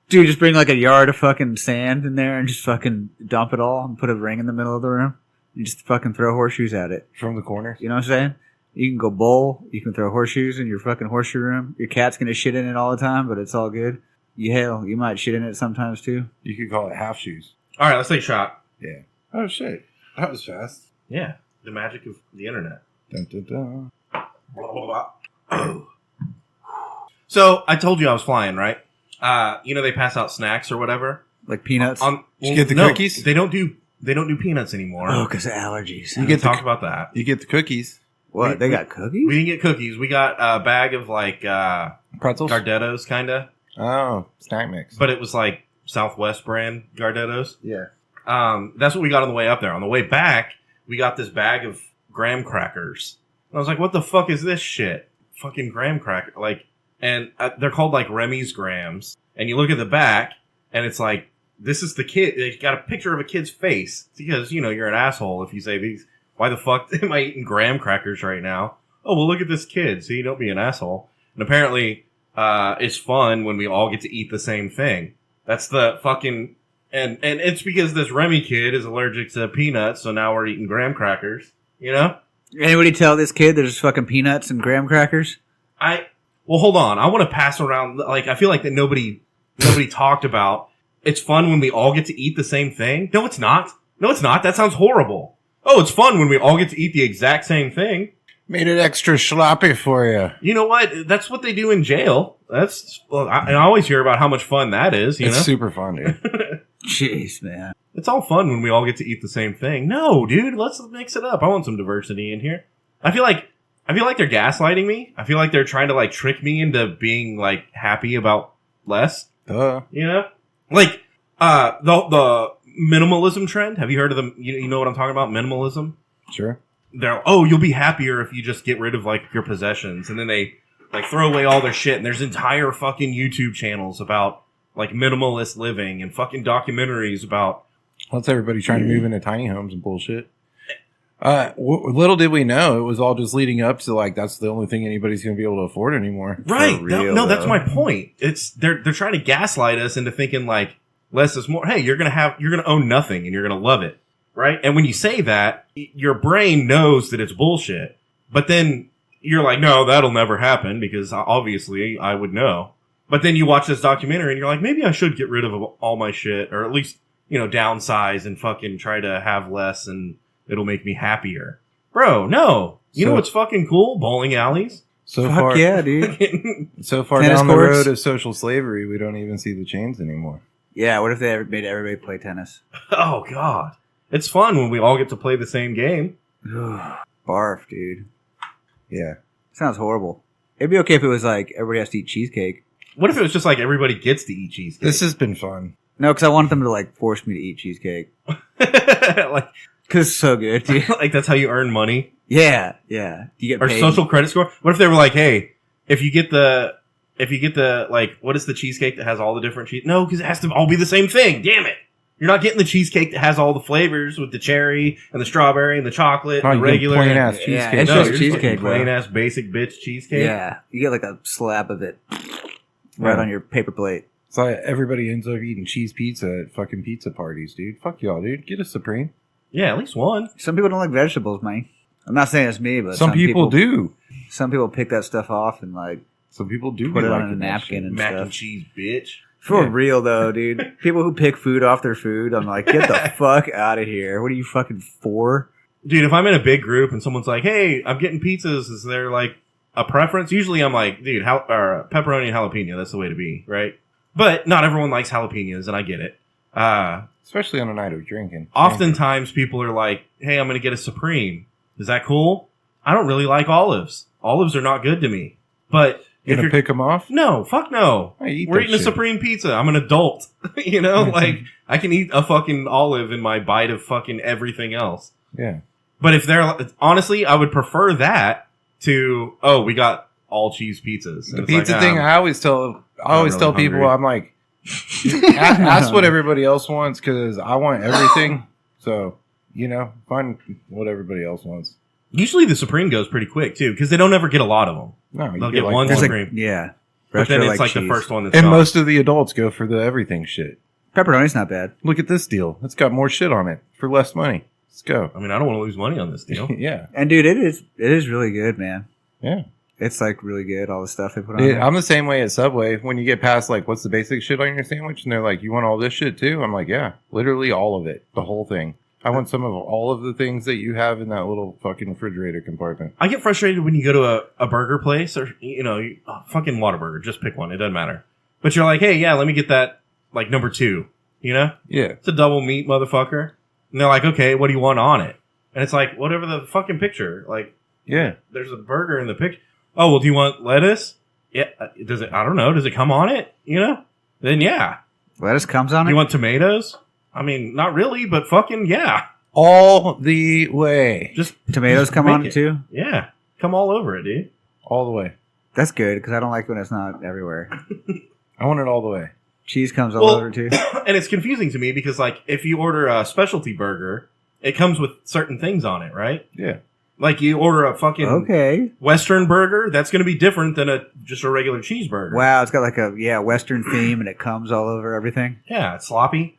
B: Dude, just bring like a yard of fucking sand in there and just fucking dump it all and put a ring in the middle of the room. You just fucking throw horseshoes at it.
A: From the corners.
B: You know what I'm saying? You can go bowl. You can throw horseshoes in your fucking horseshoe room. Your cat's gonna shit in it all the time, but it's all good. You might shit in it sometimes too.
A: You could call it half shoes.
C: All right, let's take a shot.
A: Yeah. Oh, shit. That was fast.
C: Yeah, the magic of the internet.
A: Dun, dun, dun.
C: Blah, blah, blah. Oh. So I told you I was flying, right? They pass out snacks or whatever.
B: Like peanuts.
A: Did you get the cookies?
C: They don't do peanuts anymore.
B: Oh, because of allergies.
C: We can talk about that.
A: You get the cookies.
B: What? They got cookies?
C: We didn't get cookies. We got a bag of like
A: Pretzels?
C: Gardettos, kind of,
A: Oh, snack mix.
C: but it was like Southwest brand Gardettos.
A: yeah.
C: That's what we got on the way up there. On the way back, we got this bag of graham crackers. And I was like, what the fuck is this shit? Fucking graham cracker. And they're called like Remy's Grams. And you look at the back, and it's like, this is the kid. They got a picture of a kid's face. It's because, you're an asshole if you say these. Why the fuck am I eating graham crackers right now? Oh, well, look at this kid. See, don't be an asshole. And apparently, it's fun when we all get to eat the same thing. That's the fucking... And it's because this Remy kid is allergic to peanuts, so now we're eating graham crackers. You know?
B: Anybody tell this kid there's fucking peanuts and graham crackers?
C: Well, hold on. I want to pass around... I feel like that nobody talked about... It's fun when we all get to eat the same thing. No, it's not. That sounds horrible. Oh, it's fun when we all get to eat the exact same thing.
A: Made it extra sloppy for you.
C: You know what? That's what they do in jail. I always hear about how much fun that is.
A: It's
C: know?
A: super fun, dude.
B: Jeez, man.
C: It's all fun when we all get to eat the same thing. No, dude, let's mix it up. I want some diversity in here. I feel like they're gaslighting me. I feel like they're trying to like trick me into being like happy about less.
A: Duh.
C: You know? Like the minimalism trend. Have you heard of them? You know what I'm talking about? Minimalism?
A: Sure.
C: You'll be happier if you just get rid of like your possessions, and then they like throw away all their shit. And there's entire fucking YouTube channels about like minimalist living and fucking documentaries about.
A: Well, that's everybody trying to move into tiny homes and bullshit. Little did we know it was all just leading up to like that's the only thing anybody's going to be able to afford anymore.
C: Right?
B: Real,
C: no, that's my point. It's they're trying to gaslight us into thinking like less is more. Hey, you're gonna own nothing and you're gonna love it. Right? And when you say that, your brain knows that it's bullshit. But then you're like, no, that'll never happen because obviously I would know. But then you watch this documentary and you're like, maybe I should get rid of all my shit or at least, downsize and fucking try to have less and it'll make me happier. Bro, no. You know what's fucking cool? Bowling alleys.
B: Fuck yeah, dude.
A: So far
B: Tennis
A: down the
B: courts.
A: road of social slavery, we don't even see the chains anymore.
B: Yeah, what if they made everybody play tennis?
C: Oh, God. It's fun when we all get to play the same game.
B: Barf, dude.
A: Yeah.
B: Sounds horrible. It'd be okay if it was like everybody has to eat cheesecake.
C: What if it was just like everybody gets to eat cheesecake?
A: This has been fun.
B: No, because I want them to like force me to eat cheesecake.
C: like
B: Because it's so good, dude.
C: like that's how you earn money?
B: Yeah. You get
C: Or
B: paid.
C: social credit score? What if they were like, hey, if you get the like, what is the cheesecake that has all the different cheese? No, because it has to all be the same thing. Damn it. You're not getting the cheesecake that has all the flavors with the cherry and the strawberry and the chocolate and the regular.
A: Plain ass cheesecake.
B: Yeah, it's
C: No,
B: just
C: you're
B: cheesecake, bro.
C: plain ass basic bitch cheesecake.
B: Yeah. You get like a slab of it right on your paper plate.
A: So everybody ends up eating cheese pizza at fucking pizza parties, dude. Fuck y'all, dude. Get a Supreme.
C: Yeah, at least one.
B: Some people don't like vegetables, man. I'm not saying it's me, but
A: Some people do.
B: Some people pick that stuff off and like
A: Some people do
B: put
A: be
B: it on
A: liking
B: a
A: that
B: napkin
A: shit.
B: and
C: Mac
B: stuff.
C: and cheese, bitch.
B: For
A: Yeah.
B: real though, dude. People who pick food off their food, I'm like, get the fuck out of here. What are you fucking for?
C: Dude, if I'm in a big group and someone's like, hey, I'm getting pizzas, is there like a preference? Usually I'm like, dude, pepperoni and jalapeno, that's the way to be, right? But not everyone likes jalapenos, and I get it.
A: Especially on a night of drinking.
C: Oftentimes people are like, hey, I'm going to get a Supreme. Is that cool? I don't really like olives. Olives are not good to me. But
A: You
C: if
A: gonna
C: you're...
A: pick them off?
C: No, fuck no.
A: I eat
C: We're
A: that
C: eating a
A: shit.
C: Supreme pizza. I'm an adult. Like, I can eat a fucking olive in my bite of fucking everything else.
A: Yeah.
C: But if they're... Honestly, I would prefer that to, oh, we got all cheese pizzas.
A: The
C: And it's
A: pizza
C: like,
A: thing, I always tell
C: really
A: people,
C: hungry.
A: I'm like, ask what everybody else wants because I want everything. So, find what everybody else wants.
C: Usually the Supreme goes pretty quick, too, because they don't ever get a lot of them.
A: No, you
C: They'll get one
A: one.
B: There's
C: Supreme.
B: like, yeah.
C: But then
B: Retro
C: it's like the
B: cheese.
C: first one that's
A: And
C: gone.
A: most of the adults go for the everything shit.
B: Pepperoni's not bad.
A: Look at this deal. It's got more shit on it for less money. Let's go.
C: I mean, I don't want to lose money on this deal.
A: Yeah.
B: And dude, it is really good, man.
A: Yeah.
B: It's like really good, all the stuff they put on
A: Yeah,
B: there.
A: I'm the same way at Subway. When you get past, like, what's the basic shit on your sandwich? And they're like, you want all this shit too? I'm like, yeah, literally all of it. The whole thing. I want some of all of the things that you have in that little fucking refrigerator compartment.
C: I get frustrated when you go to a burger place or, fucking Whataburger. Just pick one. It doesn't matter. But you're like, hey, yeah, let me get that, like, number 2.
A: Yeah.
C: It's a double meat, motherfucker. And they're like, okay, what do you want on it? And it's like, whatever the fucking picture. Like,
A: Yeah.
C: there's a burger in the picture. Oh, well, do you want lettuce? Yeah. Does it, I don't know. Does it come on it? Then yeah.
B: Lettuce comes on
C: You
B: it?
C: want tomatoes? I mean, not really, but fucking yeah.
A: All the way.
C: Just
B: Tomatoes come
C: make
B: on it too?
C: Yeah. Come all over it, dude.
A: All the way.
B: That's good, because I don't like when it's not everywhere.
A: I want it all the way.
B: Cheese comes all over too.
C: And it's confusing to me because, like, if you order a specialty burger, it comes with certain things on it, right?
A: Yeah.
C: Like, you order a fucking
B: Okay.
C: Western burger, that's going to be different than just a regular cheeseburger.
B: Wow, it's got like a Western theme, and it comes all over everything.
C: Yeah, it's sloppy.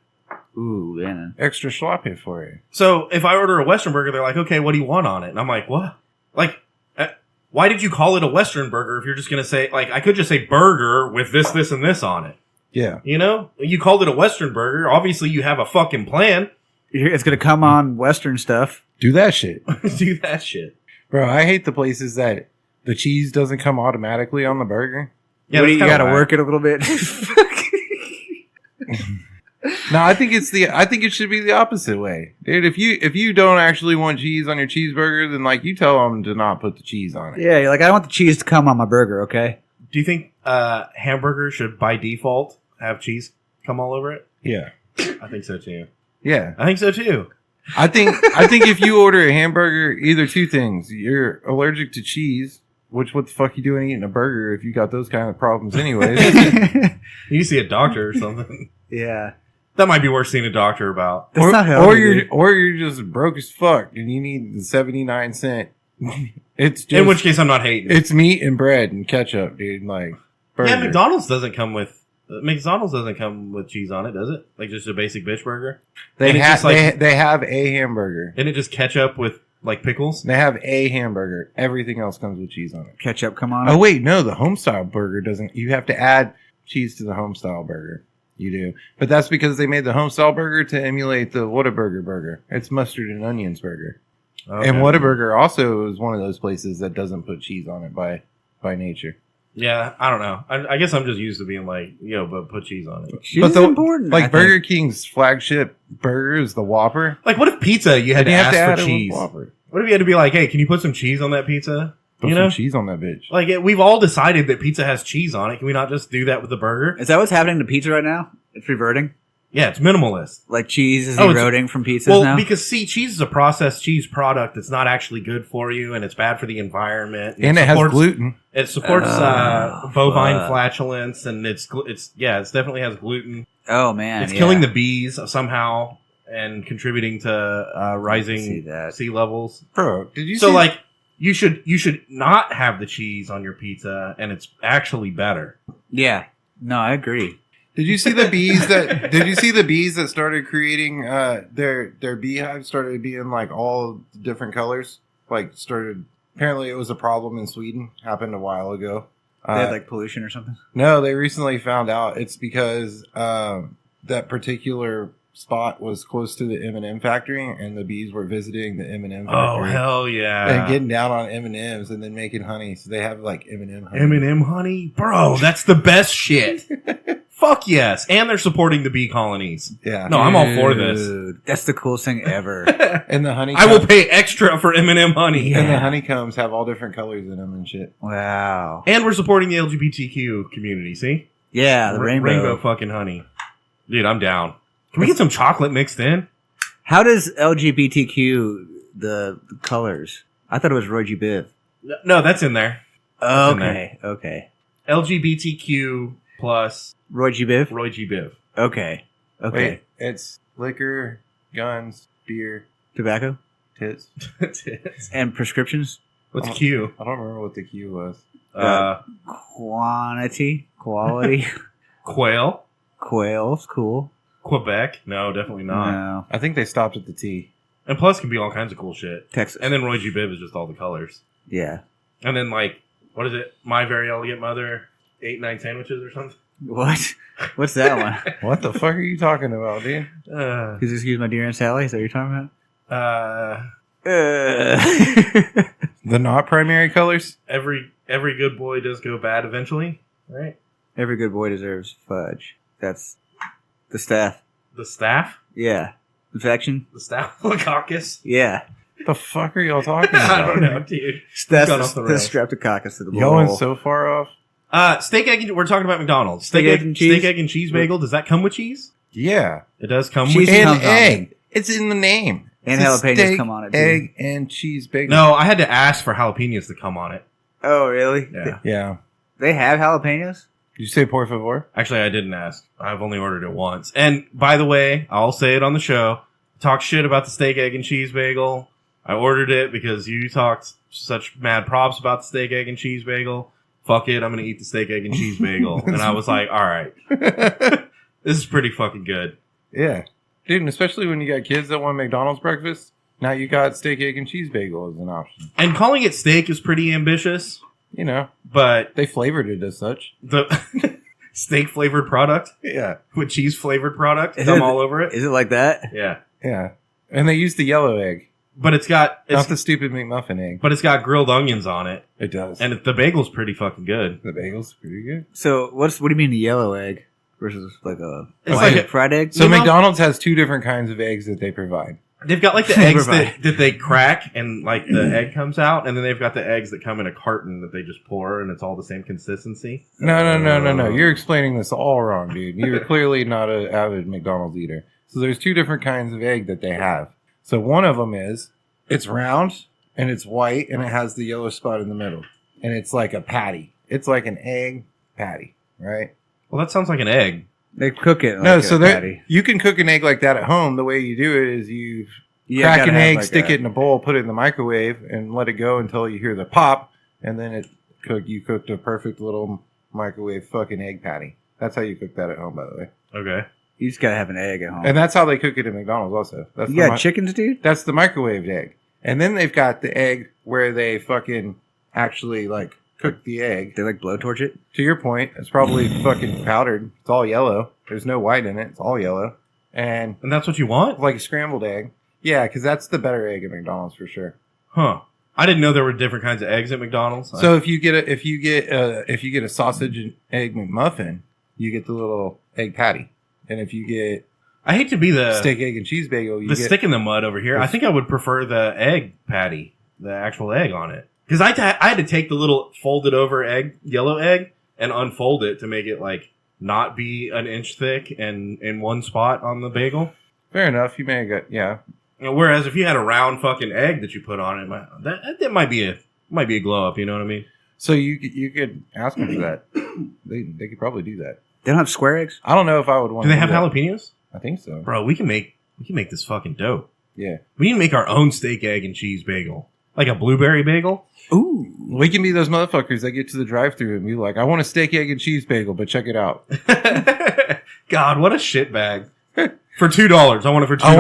B: Ooh, man.
A: Extra sloppy for you.
C: So if I order a Western burger, they're like, okay, what do you want on it? And I'm like, what? Like, why did you call it a Western burger if you're just going to say, like, I could just say burger with this, this, and this on it.
A: Yeah.
C: You called it a Western burger. Obviously, you have a fucking plan.
B: It's gonna come on Western stuff.
A: Do that shit.
C: Do that shit.
A: Bro, I hate the places that the cheese doesn't come automatically on the burger.
C: Yeah,
B: What do
C: that's
B: you
C: kinda
B: got to
C: whack.
B: work it a little bit?
A: No, I think it should be the opposite way. Dude, if you don't actually want cheese on your cheeseburger, then like you tell them to not put the cheese on it.
B: Yeah, you're like, I want the cheese to come on my burger, okay?
C: Do you think hamburgers should by default have cheese come all over it?
A: Yeah.
C: I think so too.
A: Yeah.
C: I think so too.
A: I think if you order a hamburger, either two things. You're allergic to cheese, which what the fuck you doing eating a burger if you got those kind of problems anyways.
C: You can see a doctor or something.
B: Yeah.
C: That might be worth seeing a doctor about.
B: That's not healthy,
A: or you're just broke as fuck and you need the 79 cent. It's just,
C: In which case, I'm not hating.
A: it's meat and bread and ketchup, dude. Like burger.
C: Yeah, McDonald's doesn't come with cheese on it, does it? Like just a basic bitch burger.
A: They
C: And it's
A: have
C: just like-
A: they have a hamburger.
C: Isn't it just ketchup with like pickles?
A: They have a hamburger. Everything else comes with cheese on it.
B: Ketchup, come on.
A: Oh wait, no, the homestyle burger doesn't. You have to add cheese to the homestyle burger. You do, but that's because they made the homestyle burger to emulate the Whataburger burger. It's mustard and onions burger.
C: Okay.
A: And Whataburger also is one of those places that doesn't put cheese on it by nature.
C: Yeah, I don't know. I guess I'm just used to being like, but put cheese on it.
B: Cheese
A: But
B: is
A: the-
B: important. I
A: Like
B: think.
A: Burger King's flagship burger is the Whopper.
C: Like, what if pizza you had
A: And
C: to
A: you have
C: ask
A: to add
C: for
A: it with
C: cheese?
A: Whopper.
C: What if you had to be like, hey, can you put some cheese on that pizza?
A: Put
C: You
A: some
C: know?
A: cheese on that bitch.
C: Like, we've all decided that pizza has cheese on it. Can we not just do that with the burger?
B: Is that what's happening to pizza right now? It's reverting?
C: Yeah, it's minimalist.
B: Like cheese is
C: Oh, it's-
B: eroding from pizzas
C: Well,
B: now?
C: because cheese is a processed cheese product that's not actually good for you, and it's bad for the environment.
A: And it has
C: supports-
A: gluten.
C: It supports
B: Oh,
C: bovine
B: fuck.
C: flatulence, and it definitely has gluten.
B: Oh, man.
C: It's
B: yeah.
C: killing the bees somehow and contributing to
B: see
C: rising
B: that.
C: sea levels.
A: Bro, did you
C: So
A: see
C: like you should not have the cheese on your pizza, and it's actually better.
B: Yeah. No, I agree.
A: Did you see the bees that started creating their beehives started being like all different colors? Like apparently it was a problem in Sweden, happened a while ago.
B: They had like pollution or something?
A: No, they recently found out it's because that particular spot was close to the M&M factory and the bees were visiting the M&M
C: Oh
A: factory.
C: hell yeah!
A: And getting down on M&Ms and then making honey. So they have like M&M honey.
C: M&M honey, bro, that's the best shit. Fuck yes, and they're supporting the bee colonies.
A: Yeah.
C: No, I'm all for this.
B: Dude, that's the coolest thing ever.
A: And the honey
C: I will pay extra for M&M honey.
A: and the honeycombs have all different colors in them and shit.
B: Wow.
C: And we're supporting the LGBTQ community. See,
B: Yeah, the rainbow.
C: fucking honey, dude. I'm down. Can we get some chocolate mixed in?
B: How does LGBTQ the colors? I thought it was Roy G. Biv.
C: No, that's in there. That's in
B: Okay.
C: LGBTQ plus
B: Roy G. Biv?
C: Roy G. Biv.
B: Okay.
A: Wait, it's liquor, guns, beer,
B: Tobacco?
A: tits.
B: And prescriptions?
C: What's Q?
A: I don't remember what the Q was.
B: Quality?
C: Quail.
B: Quail's cool.
C: Quebec. No, definitely not.
B: No.
A: I think they stopped at the T.
C: And plus can be all kinds of cool shit.
B: Texas.
C: And then Roy G. Biv is just all the colors.
B: Yeah.
C: And then like, what is it? My Very Elegant Mother, 8-9 sandwiches or something.
B: What? What's that one?
A: What the fuck are you talking about, dude?
B: Please excuse my dear Aunt Sally. Is that what you're talking about?
A: The not primary colors?
C: Every good boy does go bad eventually, right?
B: Every good boy deserves fudge. That's the staff.
C: The staff,
B: Yeah. Infection?
C: the staphylococcus.
B: Yeah.
A: The fuck are y'all talking
C: I
A: about?
C: don't know, dude.
B: That's
C: gone off
B: the
C: the rails.
B: streptococcus to the
A: Y'all went
B: bowl.
A: so far off.
C: Steak egg. We're talking about McDonald's.
B: Steak, egg, and cheese?
C: Steak egg and cheese bagel. Does that come with cheese?
A: Yeah.
C: It does come
B: Cheese
C: with.
B: It
A: And
B: comes on
A: egg. It's in the name.
B: And
A: It's a
B: jalapenos
A: steak,
B: come on it, too.
A: Egg and cheese bagel.
C: No, I had to ask for jalapenos to come on it.
B: Oh, really?
C: Yeah.
A: Yeah.
B: They have jalapenos?
A: Did you say por favor?
C: Actually, I didn't ask. I've only ordered it once. And by the way, I'll say it on the show. Talk shit about the steak, egg, and cheese bagel. I ordered it because you talked such mad props about the steak, egg, and cheese bagel. Fuck it, I'm gonna eat the steak, egg, and cheese bagel. And I was like, alright. This is pretty fucking good.
A: Yeah. Dude, and especially when you got kids that want McDonald's breakfast, now you got steak, egg, and cheese bagel as an option.
C: And calling it steak is pretty ambitious,
A: You know,
C: but
A: they flavored it as such.
C: the steak flavored product
A: Yeah.
C: with cheese flavored product
B: Is
C: come
B: it-
C: all over it.
B: Is it like that?
C: Yeah.
A: Yeah. And they used the yellow egg.
C: but it's got
A: Not the stupid McMuffin egg.
C: but it's got grilled onions on it,
A: It does.
C: and the bagel's pretty fucking good.
A: The bagel's pretty good.
B: So what do you mean the yellow egg versus like a
C: It's
B: white
C: like a-
B: fried egg?
A: So
C: You know-
A: McDonald's has two different kinds of eggs that they provide.
C: They've got like the eggs
B: Right.
C: that they crack and like the egg comes out, and then they've got the eggs that come in a carton that they just pour, and it's all the same consistency.
A: No. You're explaining this all wrong, dude. You're clearly not an avid McDonald's eater. So there's two different kinds of egg that they have. So one of them is it's round and it's white and it has the yellow spot in the middle, and it's like a patty. It's like an egg patty, right?
C: Well, that sounds like an egg.
B: They cook it. Like
A: No,
B: a
A: so
B: patty.
A: you can cook an egg like that at home. The way you do it is you
B: Yeah,
A: crack
B: gotta
A: an
B: have
A: egg,
B: like
A: stick
B: a-
A: it in a bowl, put it in the microwave, and let it go until you hear the pop, and then you cooked a perfect little microwave fucking egg patty. That's how you cook that at home, by the way.
C: Okay.
B: You just gotta have an egg at home.
A: And that's how they cook it at McDonald's also. That's
B: You
A: the
B: got chickens, dude?
A: that's the microwaved egg. And then they've got the egg where they fucking actually like cook the egg.
B: They like blowtorch it?
A: To your point, it's probably fucking powdered. It's all yellow. There's no white in it. It's all yellow. And
C: And that's what you want?
A: like a scrambled egg. Yeah, because that's the better egg at McDonald's for sure.
C: Huh. I didn't know there were different kinds of eggs at McDonald's.
A: So if you get a sausage and egg McMuffin, you get the little egg patty. And if you get
C: I hate to be the
A: steak, egg, and cheese bagel, you
C: the
A: get
C: stick in the mud over here. I think I would prefer the egg patty, the actual egg on it. Because I had to take the little folded over egg, yellow egg, and unfold it to make it like not be an inch thick and in one spot on the bagel.
A: fair enough. You may have got
C: You know, whereas if you had a round fucking egg that you put on it, that might be a glow up. You know what I mean?
A: So you could ask them for that. They could probably do that.
B: They don't have square eggs?
A: I don't know if I would want.
C: Do they have
A: that.
C: jalapenos?
A: I think so.
C: Bro, we can make this fucking dope.
A: Yeah,
C: We need to make our own steak, egg, and cheese bagel, like a blueberry bagel.
B: Ooh.
A: we can be those motherfuckers that get to the drive-thru and be like, "I want a steak, egg, and cheese bagel, but check it out.
C: God, what a shit bag. For $2. I want it for $2.
A: I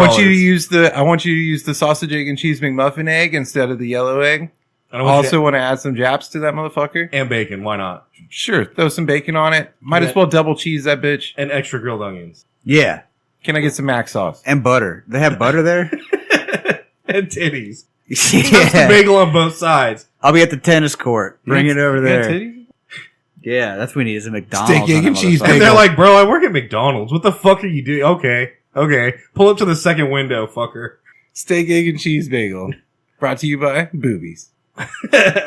A: want you to use the sausage, egg, and cheese McMuffin egg instead of the yellow egg.
C: I
A: I
C: want you
A: also
C: to-
A: want to add some Japs to that motherfucker.
C: and bacon. Why not?
A: Sure, throw some bacon on it. Might
C: Yeah.
A: as well double cheese that bitch.
C: And extra grilled onions
B: Yeah.
A: Can I get some mac sauce?
B: And butter. They have butter there?
C: and titties. Toast the
B: Yeah.
C: bagel on both sides.
B: I'll be at the tennis court. Bring
A: You
B: it over
A: got
B: there.
A: titties?
B: Yeah, that's what we need is a McDonald's.
A: Steak, egg,
B: on that
A: and cheese
B: motherfucker.
C: And
A: bagel.
C: they're like, bro, I work at McDonald's. What the fuck are you doing? Okay. Pull up to the second window, fucker.
A: Steak, egg, and cheese bagel. Brought to you by Boobies.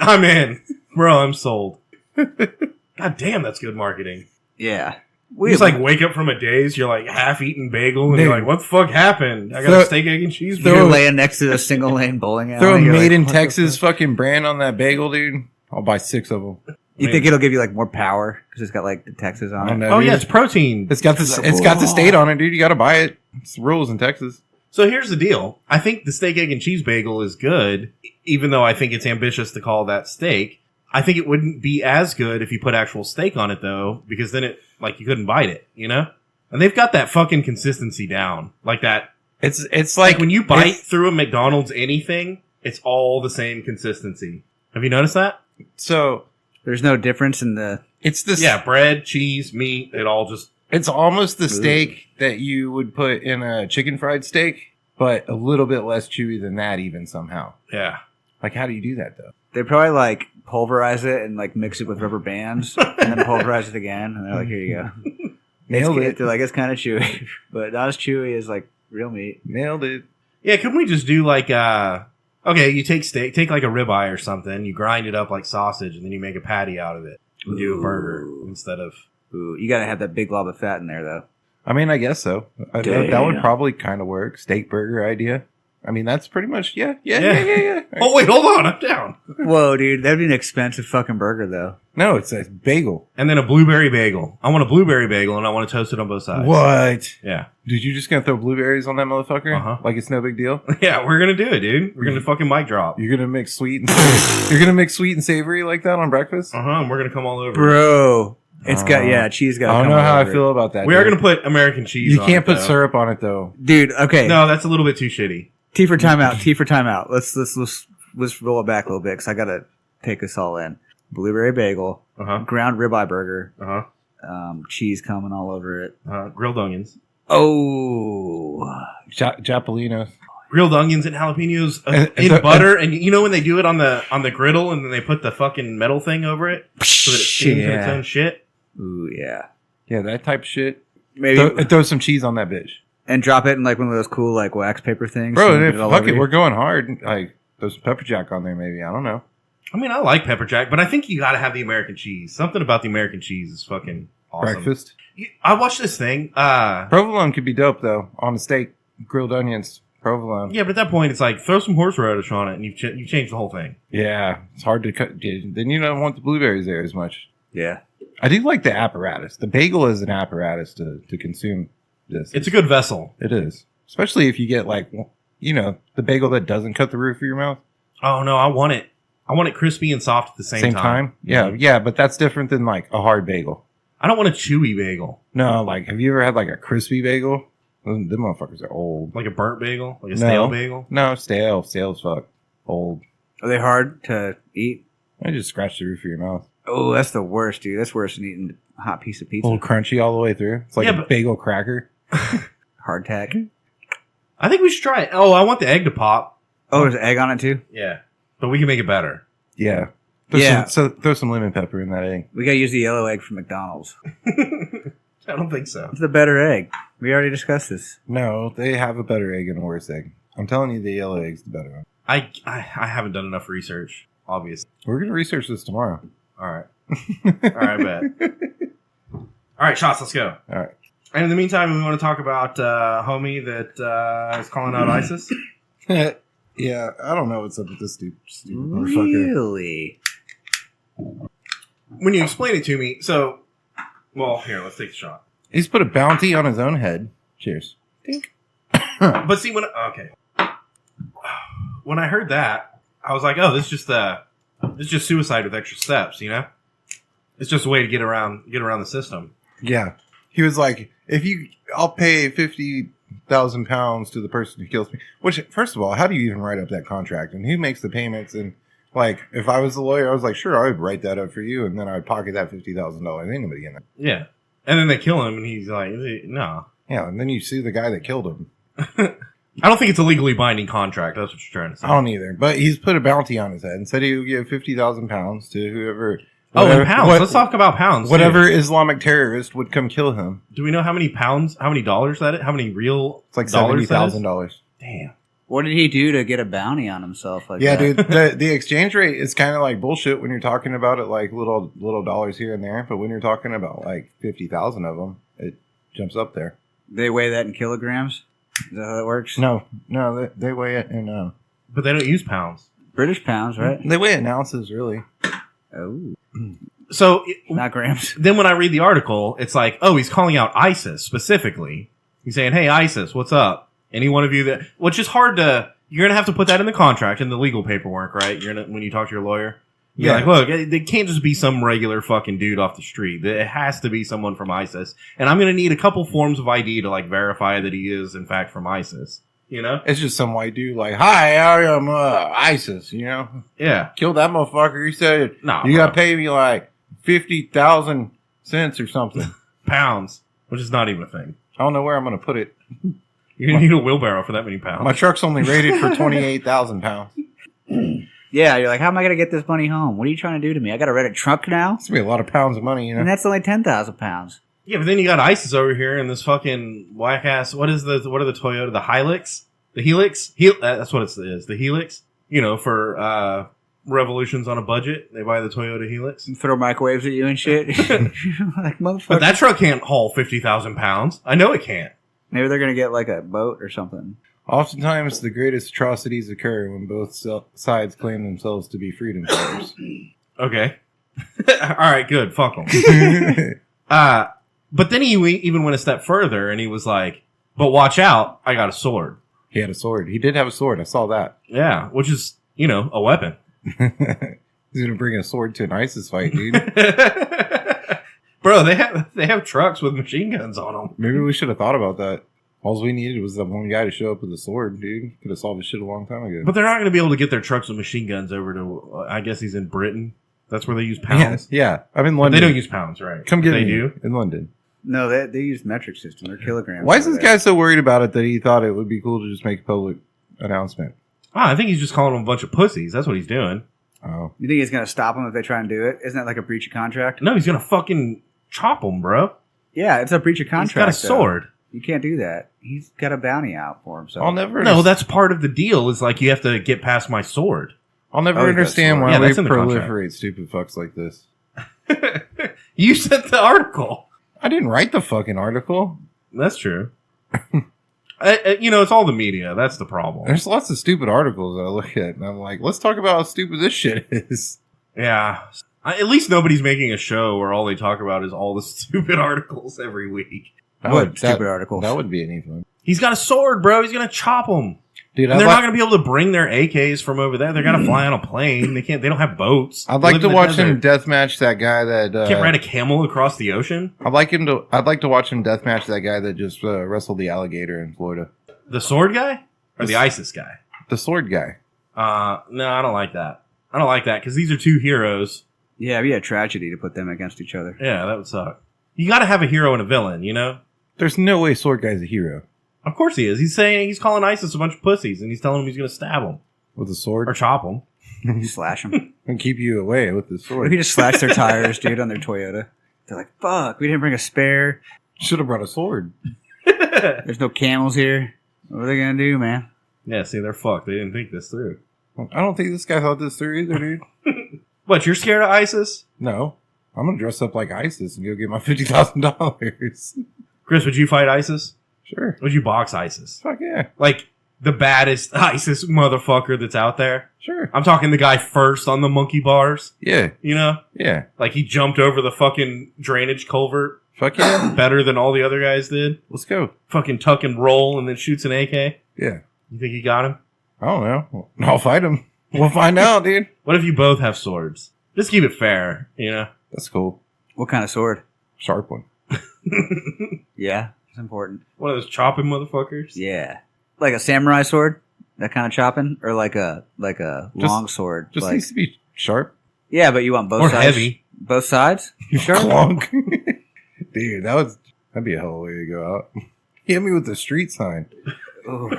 C: I'm in. Bro, I'm sold. God damn, that's good marketing.
B: Yeah.
C: You just like wake up from a daze, you're like half eaten bagel, and
A: Dude.
C: you're like, what the fuck happened? I got
A: Throw-
C: a steak, egg, and cheese
B: You're
C: bagel.
B: laying next to a single lane bowling alley.
A: Throw a
B: You're
A: made
B: like,
A: in
B: what the
A: Texas
B: fuck?
A: fucking brand on that bagel, dude. I'll buy 6 of them.
B: You think it'll give you like more power because it's got like the Texas
A: I
B: on
A: don't
B: it?
A: know.
C: Oh,
A: dude.
C: yeah, it's protein.
A: It's got the state on it, dude. You got to buy it. It's the rules in Texas.
C: So here's the deal. I think the steak, egg, and cheese bagel is good, even though I think it's ambitious to call that steak. I think it wouldn't be as good if you put actual steak on it, though, because then it, like, you couldn't bite it, you know? And they've got that fucking consistency down. Like that.
A: It's
C: Like when you bite
A: it's-
C: through a McDonald's anything, it's all the same consistency. Have you noticed that?
A: So
B: There's no difference in the.
A: it's this.
C: Yeah, bread, cheese, meat, it all just...
A: It's almost the steak that you would put in a chicken fried steak, but a little bit less chewy than that, even somehow.
C: Yeah.
A: Like, how do you do that though?
B: They probably like pulverize it and like mix it with rubber bands and then pulverize it again. And they're like, here you go.
A: Nailed it.
B: They're like, it's kind of chewy, but not as chewy as like real meat.
A: Nailed it.
C: Yeah, couldn't we just do like, okay, you take steak, take like a ribeye or something, you grind it up like sausage, and then you make a patty out of it. And do a burger instead of...
B: Ooh, you got to have that big glob of fat in there though.
A: I mean, I guess so. That would probably kind of work. Steak burger idea. I mean, that's pretty much yeah.
C: Oh, wait, hold on, I'm down.
B: Whoa, dude, that'd be an expensive fucking burger though.
A: No, it's a bagel.
C: And then a blueberry bagel. I want a blueberry bagel, and I want to toast it on both sides.
A: What?
C: Yeah.
A: Dude, you just gonna throw blueberries on that motherfucker?
C: Uh-huh.
A: Like it's no big deal?
C: Yeah, we're gonna do it, dude. We're gonna fucking mic drop.
A: You're gonna mix sweet and you're gonna mix sweet and savory like that on breakfast?
C: And we're gonna come all over.
B: Bro, it's got cheese got.
A: I don't know how I feel about that.
C: We are
A: dude.
C: gonna put American cheese
A: You
C: on
A: can't
C: it,
A: put
C: though.
A: syrup on it though.
B: dude. Okay,
C: No, that's a little bit too shitty.
B: T for timeout. T for timeout. Let's roll it back a little bit because I gotta take this all in. Blueberry bagel,
C: Uh-huh.
B: ground ribeye burger,
C: Uh-huh.
B: cheese coming all over it.
C: Grilled onions.
B: Oh,
A: Jappolinos.
C: grilled onions and jalapenos in butter, and you know when they do it on the griddle, and then they put the fucking metal thing over it so that it steams in its own shit.
B: Ooh, yeah.
A: Yeah, that type of shit.
B: Maybe
A: Throw some cheese on that bitch.
B: and drop it in like one of those cool like wax paper things.
A: Bro,
B: and
A: fuck it, we're going hard. Like, throw some pepper jack on there, maybe. I don't know.
C: I mean, I like pepper jack, but I think you got to have the American cheese. Something about the American cheese is fucking awesome.
A: Breakfast.
C: I watched this thing.
A: Provolone could be dope though on a steak. Grilled onions, provolone.
C: Yeah, but at that point, it's like throw some horseradish on it, and you've changed the whole thing.
A: Yeah, it's hard to cut. Then you don't want the blueberries there as much.
B: Yeah.
A: I do like the apparatus. The bagel is an apparatus to consume this.
C: It's a good vessel.
A: It is. Especially if you get like, the bagel that doesn't cut the roof of your mouth.
C: Oh, no, I want it. I want it crispy and soft at the same time.
A: Yeah, yeah, but that's different than like a hard bagel.
C: I don't want a chewy bagel.
A: No, like, have you ever had like a crispy bagel? Them motherfuckers are old.
C: Like a burnt bagel? Like a stale bagel?
A: No, stale. Stale as fuck. Old.
B: Are they hard to eat?
A: I just scratch the roof of your mouth.
B: Oh, that's the worst, dude. That's worse than eating a hot piece of
A: A
B: pizza.
A: little crunchy all the way through. It's like a bagel cracker.
B: Hardtack.
C: I think we should try it. Oh, I want the egg to pop.
B: Oh, there's egg on it too?
C: Yeah. But we can make it better.
A: Yeah. Throw some lemon pepper in that egg.
B: We gotta use the yellow egg from McDonald's.
C: I don't think so.
B: It's the better egg. We already discussed this.
A: No, they have a better egg and a worse egg. I'm telling you, the yellow egg's the better one.
C: I haven't done enough research, obviously.
A: We're going to research this tomorrow.
C: All right. All right, bet. All right, shots, let's go.
A: All right.
C: And in the meantime, we want to talk about homie that is calling out ISIS.
A: Yeah, I don't know what's up with this stupid motherfucker.
B: Really?
C: When you explain it to me, well, here, let's take a shot.
A: He's put a bounty on his own head. Cheers. Dink.
C: But see, when I heard that, I was like, oh, this is just suicide with extra steps, you know? It's just a way to get around the system.
A: Yeah. He was like, I'll pay 50,000 pounds to the person who kills me. Which, first of all, how do you even write up that contract? And who makes the payments? And, like, if I was the lawyer, I was like, sure, I would write that up for you. And then I would pocket that $50,000. Ain't nobody in it.
C: Yeah. And then they kill him, and he's like, no.
A: Yeah, and then you sue the guy that killed him.
C: I don't think it's a legally binding contract. That's what you're trying to say.
A: I don't either. But he's put a bounty on his head and said he would give 50,000 pounds to whoever.
C: In pounds. Let's talk about pounds.
A: Whatever Islamic terrorist would come kill him.
C: Do we know how many pounds, how many dollars that is? How many real
A: It's like
C: dollars
A: $70,000.
C: Damn.
B: What did he do to get a bounty on himself like
A: Yeah,
B: that?
A: dude, the exchange rate is kind of like bullshit when you're talking about it like little dollars here and there. But when you're talking about like 50,000 of them, it jumps up there.
B: They weigh that in kilograms? Is that how that works?
A: No, they weigh it in
C: But they don't use pounds.
B: British pounds, right?
A: They weigh it in ounces, really.
B: Oh.
C: So
B: Not grams.
C: then when I read the article, it's like, oh, he's calling out ISIS specifically. He's saying, hey, ISIS, what's up? Any one of you that, which is hard to, you're going to have to put that in the contract, in the legal paperwork, right? When you talk to your lawyer. You're like, look, they can't just be some regular fucking dude off the street. It has to be someone from ISIS. And I'm going to need a couple forms of ID to like verify that he is in fact from ISIS. You know?
A: It's just some white dude like, hi, I am ISIS, you know?
C: Yeah.
A: Kill that motherfucker. He said,
C: No,
A: you got to pay me like 50,000 cents or something.
C: Pounds, which is not even a thing.
A: I don't know where I'm going to put it.
C: You're going to need a wheelbarrow for that many pounds.
A: My truck's only rated for 28,000 pounds.
B: Yeah, you're like, how am I going to get this money home? What are you trying to do to me? I got to rent a truck now?
A: It's going to be a lot of pounds of money, you know?
B: And that's only 10,000 pounds.
C: Yeah, but then you got ISIS over here and this fucking whack ass. What are the Toyota? The Hilux? The Helix? That's what it is. The Helix. You know, for revolutions on a budget, they buy the Toyota Helix.
B: And throw microwaves at you and shit. Like, motherfucker.
C: But that truck can't haul 50,000 pounds. I know it can't.
B: Maybe they're going to get like a boat or something.
A: Oftentimes, the greatest atrocities occur when both sides claim themselves to be freedom fighters.
C: Okay. All right, good. Fuck them. But then he even went a step further and he was like, but watch out, I got a sword.
A: He had a sword. He did have a sword. I saw that.
C: Yeah, which is, you know, a weapon.
A: He's going to bring a sword to an ISIS fight, dude.
C: Bro, they have trucks with machine guns on them.
A: Maybe we should have thought about that. All we needed was that one guy to show up with a sword, dude. Could have solved this shit a long time ago.
C: But they're not going to be able to get their trucks with machine guns over to, I guess he's in Britain. That's where they use pounds.
A: Yeah. I'm in
C: But
A: London.
C: they don't use pounds, right?
A: Come get
C: they
A: me.
C: do?
A: In London.
B: No, they use metric system or kilograms.
A: Why is this guy so worried about it that he thought it would be cool to just make a public announcement?
C: I think he's just calling them a bunch of pussies. That's what he's doing.
A: Oh,
B: You think he's going to stop them if they try and do it? Isn't that like a breach of contract?
C: No, he's gonna fucking chop them, bro.
B: Yeah, it's a breach of contract.
C: He's got a sword.
B: You can't do that. He's got a bounty out for himself.
A: I'll never.
C: No, that's part of the deal. Is like you have to get past my sword.
A: I'll never
B: Oh,
A: understand
B: that's
A: why
C: yeah,
A: we
C: that's in the contract.
A: proliferate stupid fucks like this.
C: You sent the article.
A: I didn't write the fucking article.
C: That's true. It's all the media. That's the problem.
A: There's lots of stupid articles that I look at, and I'm like, let's talk about how stupid this shit is.
C: Yeah. At least nobody's making a show where all they talk about is all the stupid articles every week.
B: What stupid articles?
A: That would be any fun.
C: He's got a sword, bro. He's gonna chop them.
A: Dude,
C: And they're not going to be able to bring their AKs from over there. They're going to fly on a plane. They don't have boats.
A: I'd
C: They
A: like
C: live
A: to
C: in the
A: watch
C: desert.
A: him deathmatch that guy that
C: Can't ride a camel across the ocean.
A: I'd like to watch him deathmatch that guy that just wrestled the alligator in Florida.
C: The sword guy or the ISIS guy?
A: The sword guy.
C: No, I don't like that. I don't like that because these are two heroes.
B: Yeah, it'd be a tragedy to put them against each other.
C: Yeah, that would suck. You got to have a hero and a villain, you know?
A: There's no way sword guy's a hero
C: Of course he is. He's calling ISIS a bunch of pussies, and he's telling them he's going to stab them
A: with a sword
C: or chop them.
B: Slash them.
A: and keep you away with the
B: What if
A: sword.
B: you just slash their tires, dude, on their Toyota? They're like, fuck, we didn't bring a spare.
A: Should have brought a sword.
B: There's no camels here. What are they going to do, man?
C: Yeah, see, they're fucked. They didn't think this through.
A: I don't think this guy thought this through either, dude.
C: What, you're scared of ISIS?
A: No, I'm gonna dress up like ISIS and go get my $50,000.
C: Chris, would you fight ISIS?
A: Sure.
C: Would you box ISIS?
A: Fuck yeah.
C: Like, the baddest ISIS motherfucker that's out there?
A: Sure.
C: I'm talking the guy first on the monkey bars,
A: Yeah.
C: you know?
A: Yeah.
C: Like, he jumped over the fucking drainage culvert
A: Fuck yeah.
C: better than all the other guys did.
A: Let's go.
C: Fucking tuck and roll and then shoots an AK.
A: Yeah.
C: You think he got him?
A: I don't know. I'll fight him. We'll find out, dude.
C: What if you both have swords? Just keep it fair, you know?
A: That's cool.
B: What kind of sword?
A: Sharp one.
B: Yeah, it's important.
C: One of those chopping motherfuckers?
B: Yeah. Like a samurai sword? That kind of chopping? Or like a long sword?
A: Just
B: like,
A: needs to be sharp.
B: yeah, but you want both
C: Or
B: sides?
C: heavy.
B: Both sides? Sure.
A: Clonk. Dude, that'd be a hell of a way to go out. Hit me with the street sign.
B: Ooh.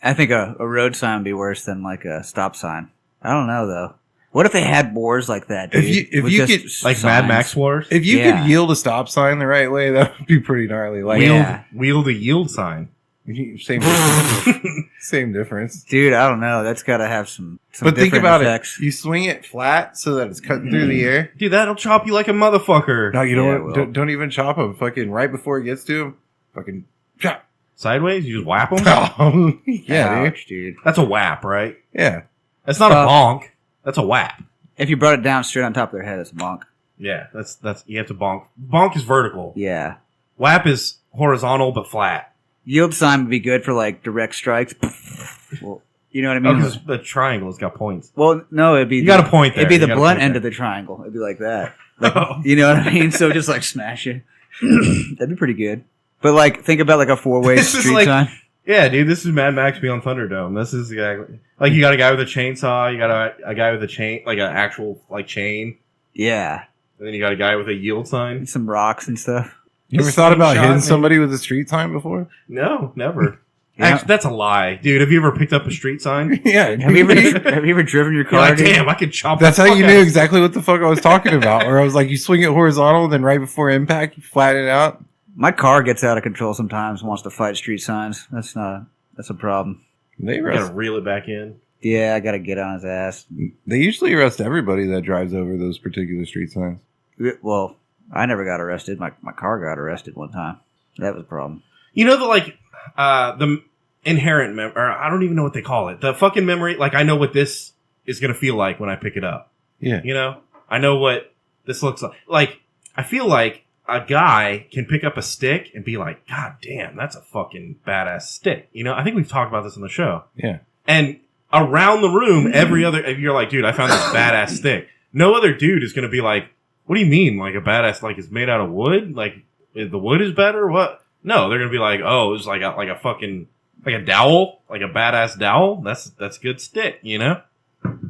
B: I think a road sign would be worse than like a stop sign. I don't know though. What if they had wars like that, dude?
A: If
B: With
A: you
B: just
C: Like
B: signs?
C: Mad Max Wars?
A: If you
B: Yeah.
A: could yield a stop sign the right way, that would be pretty gnarly. Like,
B: Yeah.
C: Wield a yield sign.
A: same difference. Same difference.
B: Dude, I don't know. That's got to have some
A: But think
B: different
A: about
B: effects.
A: it. You swing it flat so that it's cutting through the air.
C: Dude, that'll chop you like a motherfucker.
A: No, you
B: Yeah,
A: don't.
B: it will.
A: Don't even chop him. Fucking right before it gets to him. Fucking chop.
C: Sideways? You just whap them?
A: Yeah, dude.
B: Ouch, dude.
C: That's a whap, right?
A: Yeah.
C: That's not a
B: Uh,
C: bonk. That's a whap.
B: If you brought it down straight on top of their head, it's a bonk.
C: Yeah, that's you have to bonk. Bonk is vertical.
B: Yeah.
C: Whap is horizontal but flat.
B: Yield sign would be good for like direct strikes. Well, you know what I mean?
C: Because the triangle's got points.
B: Well, no, it'd be
C: You got a point there.
B: It'd be
C: You
B: the
C: got a
B: blunt
C: point
B: end
C: there.
B: of the triangle. It'd be like that.
C: Oh.
B: You know what I mean? So just like smash it. That'd be pretty good. But like, think about like a four-way
C: This is
B: street
C: like-
B: sign.
C: Yeah, dude, this is Mad Max Beyond Thunderdome. This is exactly like you got a guy with a chainsaw, you got a guy with a chain, like an actual like chain,
B: Yeah,
C: and then you got a guy with a yield sign.
B: and some rocks and stuff.
A: You ever thought about
C: Slingshot,
A: hitting
C: man.
A: somebody with a street sign before?
C: No, never.
B: Yeah.
C: Actually, that's a lie, dude. Have you ever picked up a street sign?
A: Yeah.
B: Have you ever driven your
C: You're
B: car?
C: like,
B: dude?
C: damn, I could chop.
A: That's
C: the
A: how
C: fuck
A: you
C: out
A: knew
C: of-
A: exactly what the fuck I was talking about. Where I was like, you swing it horizontal, then right before impact, you flatten it out.
B: My car gets out of control sometimes. And wants to fight street signs. That's a problem.
A: They
C: You
A: arrest.
C: gotta reel it back in.
B: Yeah, I gotta get on his ass.
A: They usually arrest everybody that drives over those particular street signs.
B: Well, I never got arrested. My car got arrested one time. That was a problem.
C: You know the inherent or I don't even know what they call it. The fucking memory. Like I know what this is gonna feel like when I pick it up.
A: Yeah.
C: You know, I know what this looks like. Like I feel like a guy can pick up a stick and be like, God damn, that's a fucking badass stick. You know, I think we've talked about this on the show.
A: Yeah.
C: And around the room, every other, if you're like, dude, I found this badass stick. No other dude is going to be like, what do you mean? Like a badass, like it's made out of wood? Like the wood is better? What? No, they're going to be like, oh, it's like a fucking, like a dowel, like a badass dowel. That's a good stick, you know?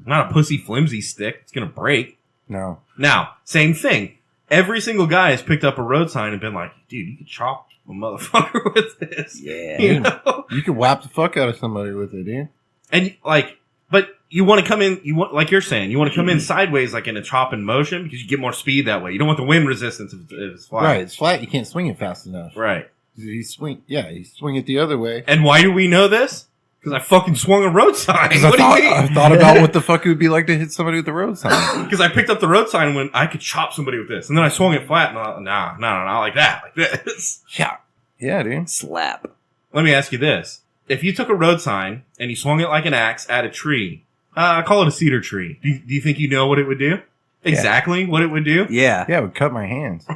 C: Not a pussy flimsy stick. It's going to break.
A: No.
C: Now, same thing. Every single guy has picked up a road sign and been like, dude, you could chop a motherfucker with this.
B: Yeah.
C: You know?
A: You could whap the fuck out of somebody with it, dude.
C: And like, but you want to come in, like you're saying, you want to come in sideways, like in a chop in motion, because you get more speed that way. You don't want the wind resistance if it's flat.
A: Right, it's flat. You can't swing it fast enough.
C: Right.
A: You swing it the other way.
C: And why do we know this? Because I fucking swung a road sign. What do you mean?
A: I thought about what the fuck it would be like to hit somebody with the road sign.
C: Because I picked up the road sign when I could chop somebody with this. And then I swung it flat and I, not like that. Like this.
A: Yeah. Yeah, dude.
B: Slap.
C: Let me ask you this. If you took a road sign and you swung it like an axe at a tree, call it a cedar tree. Do you think you know what it would do? Exactly what it would do?
B: Yeah.
A: Yeah, it would cut my hands.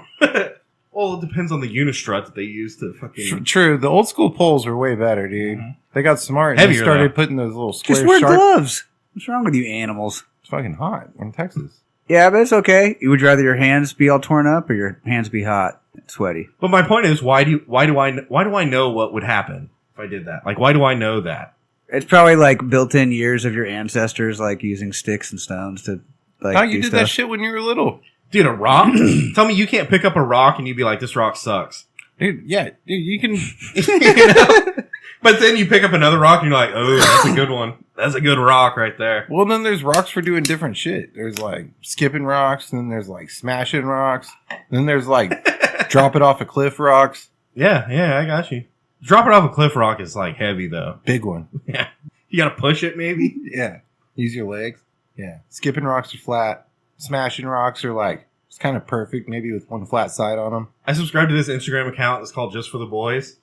C: Well, it depends on the unistrut that they use to fucking...
A: True. The old school poles were way better, dude.
C: Mm-hmm.
A: They got smart and
C: Heavier,
A: they started
C: though.
A: putting those little square
B: Just wear
A: sharp...
B: gloves. What's wrong with you animals?
A: It's fucking hot. We're in Texas.
B: Yeah, but it's okay. You would rather your hands be all torn up or your hands be hot and sweaty?
C: But my point is, why do I know what would happen if I did that? Like, why do I know that?
B: It's probably like built-in years of your ancestors, like using sticks and stones to like.
A: How you
B: do
A: did
B: stuff.
A: that shit when you were little?
C: Dude, a rock? Tell me you can't pick up a rock and you'd be like, this rock sucks.
A: Dude, yeah. Dude, you can...
C: You know? But then you pick up another rock and you're like, oh, that's a good one. That's a good rock right there.
A: Well, then there's rocks for doing different shit. There's like skipping rocks, and then there's like smashing rocks. Then there's like drop it off a cliff rocks.
C: Yeah, I got you. Dropping off a cliff rock is like heavy though.
A: Big one.
C: Yeah. You gotta push it maybe?
A: Yeah. Use your legs. Yeah. Skipping rocks are flat. Smashing rocks are like, it's kind of perfect, maybe with one flat side on them.
C: I subscribe to this Instagram account that's called Just for the Boys.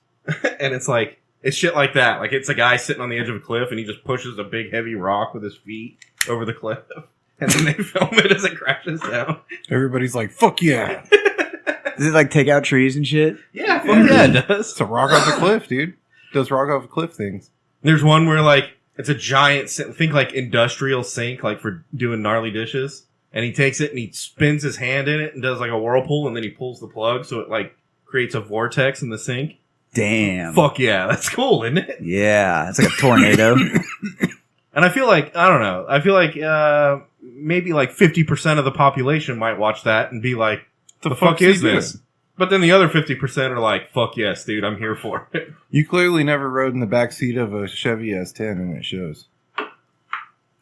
C: And it's like, it's shit like that. Like it's a guy sitting on the edge of a cliff and he just pushes a big heavy rock with his feet over the cliff. And then they film it as it crashes down.
A: Everybody's like, fuck yeah.
B: Does it like take out trees and shit?
C: Yeah, fuck yeah, it does.
A: It's a rock off a cliff, dude. It does rock off a cliff things.
C: There's one where like, it's a giant, think like industrial sink, like for doing gnarly dishes. And he takes it and he spins his hand in it and does like a whirlpool and then he pulls the plug so it like creates a vortex in the sink.
B: Damn.
C: Fuck yeah, that's cool, isn't it?
B: Yeah, it's like a tornado.
C: And I feel like, I don't know, I feel like maybe like 50% of the population might watch that and be like, the fuck is this? But then the other 50% are like, fuck yes, dude, I'm here for it.
A: You clearly never rode in the back seat of a Chevy S10 and it shows.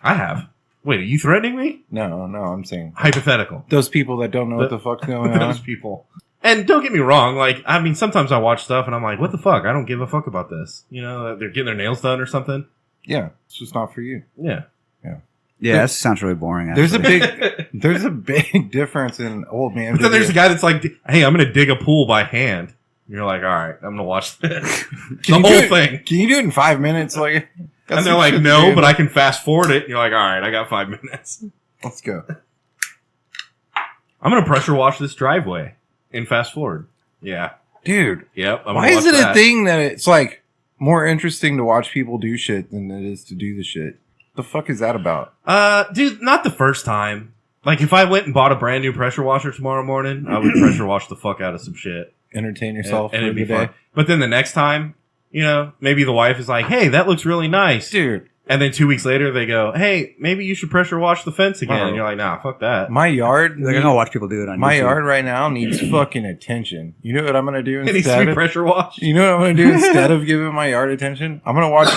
C: I have. Wait, are you threatening me?
A: No, I'm saying
C: Hypothetical.
A: those people that don't know what the fuck's going
C: Those
A: on.
C: people. And don't get me wrong, like, I mean, sometimes I watch stuff and I'm like, what the fuck? I don't give a fuck about this. You know, they're getting their nails done or something.
A: Yeah, it's just not for you.
C: Yeah.
B: Yeah, that sounds really boring.
A: There's
B: Actually.
A: there's a big difference in old man.
C: But then there's a
A: videos.
C: guy that's like, hey, I'm going to dig a pool by hand. And you're like, all right, I'm going to watch this.
A: Can
C: The
A: you
C: whole
A: do it-
C: thing.
A: Can you do it in 5 minutes? Like, got
C: And they're
A: some
C: like,
A: shit to
C: no,
A: do.
C: but I can fast forward it. And you're like, all right, I got 5 minutes.
A: Let's go.
C: I'm going to pressure wash this driveway in fast forward. Yeah.
A: Dude,
C: Yep. I'm
A: why
C: gonna
A: is
C: watch
A: it
C: that.
A: a thing that it's like more interesting to watch people do shit than it is to do the shit? The fuck is that about?
C: Dude, not the first time. Like, if I went and bought a brand new pressure washer tomorrow morning, I would pressure wash the fuck out of some shit.
A: Entertain yourself
C: And
A: for
C: it'd
A: the
C: be
A: day.
C: fun. But then the next time, you know, maybe the wife is like, hey, that looks really nice.
A: Dude,
C: And then 2 weeks later, they go, hey, maybe you should pressure wash the fence again.
A: Uh-oh.
C: And you're like, nah, fuck that.
A: my yard,
B: Like, I'm gonna watch people do it on
A: my
B: YouTube.
A: yard right now needs fucking attention. You know what I'm gonna do
C: It needs to
A: instead
C: be
A: of?
C: pressure washed.
A: You know what I'm gonna do instead of giving my yard attention? I'm gonna watch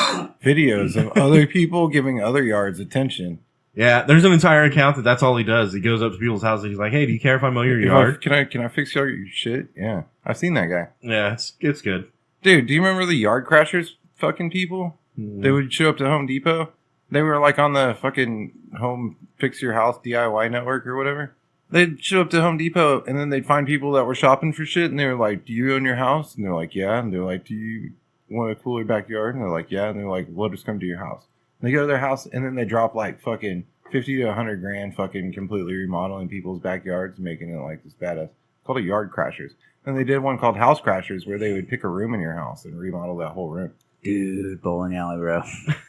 A: videos of other people giving other yards attention.
C: Yeah, there's an entire account that's all he does. He goes up to people's houses. He's like, hey, do you care if I mow your yard?
A: Can I fix your shit? Yeah, I've seen that guy.
C: Yeah, it's good.
A: Dude, do you remember the yard crashers fucking people?
C: Mm.
A: They would show up to Home Depot. They were like on the fucking Home Fix Your House DIY network or whatever. They'd show up to Home Depot and then they'd find people that were shopping for shit and they were like, do you own your house? And they're like, yeah. And they're like, do you want a cooler backyard? And they're like, yeah. And they're like, we'll just come to your house. And they go to their house and then they drop like fucking 50 to 100 grand fucking completely remodeling people's backyards and making it like this badass. Called a yard crashers. And they did one called house crashers where they would pick a room in your house and remodel that whole room.
B: Dude, bowling alley, bro.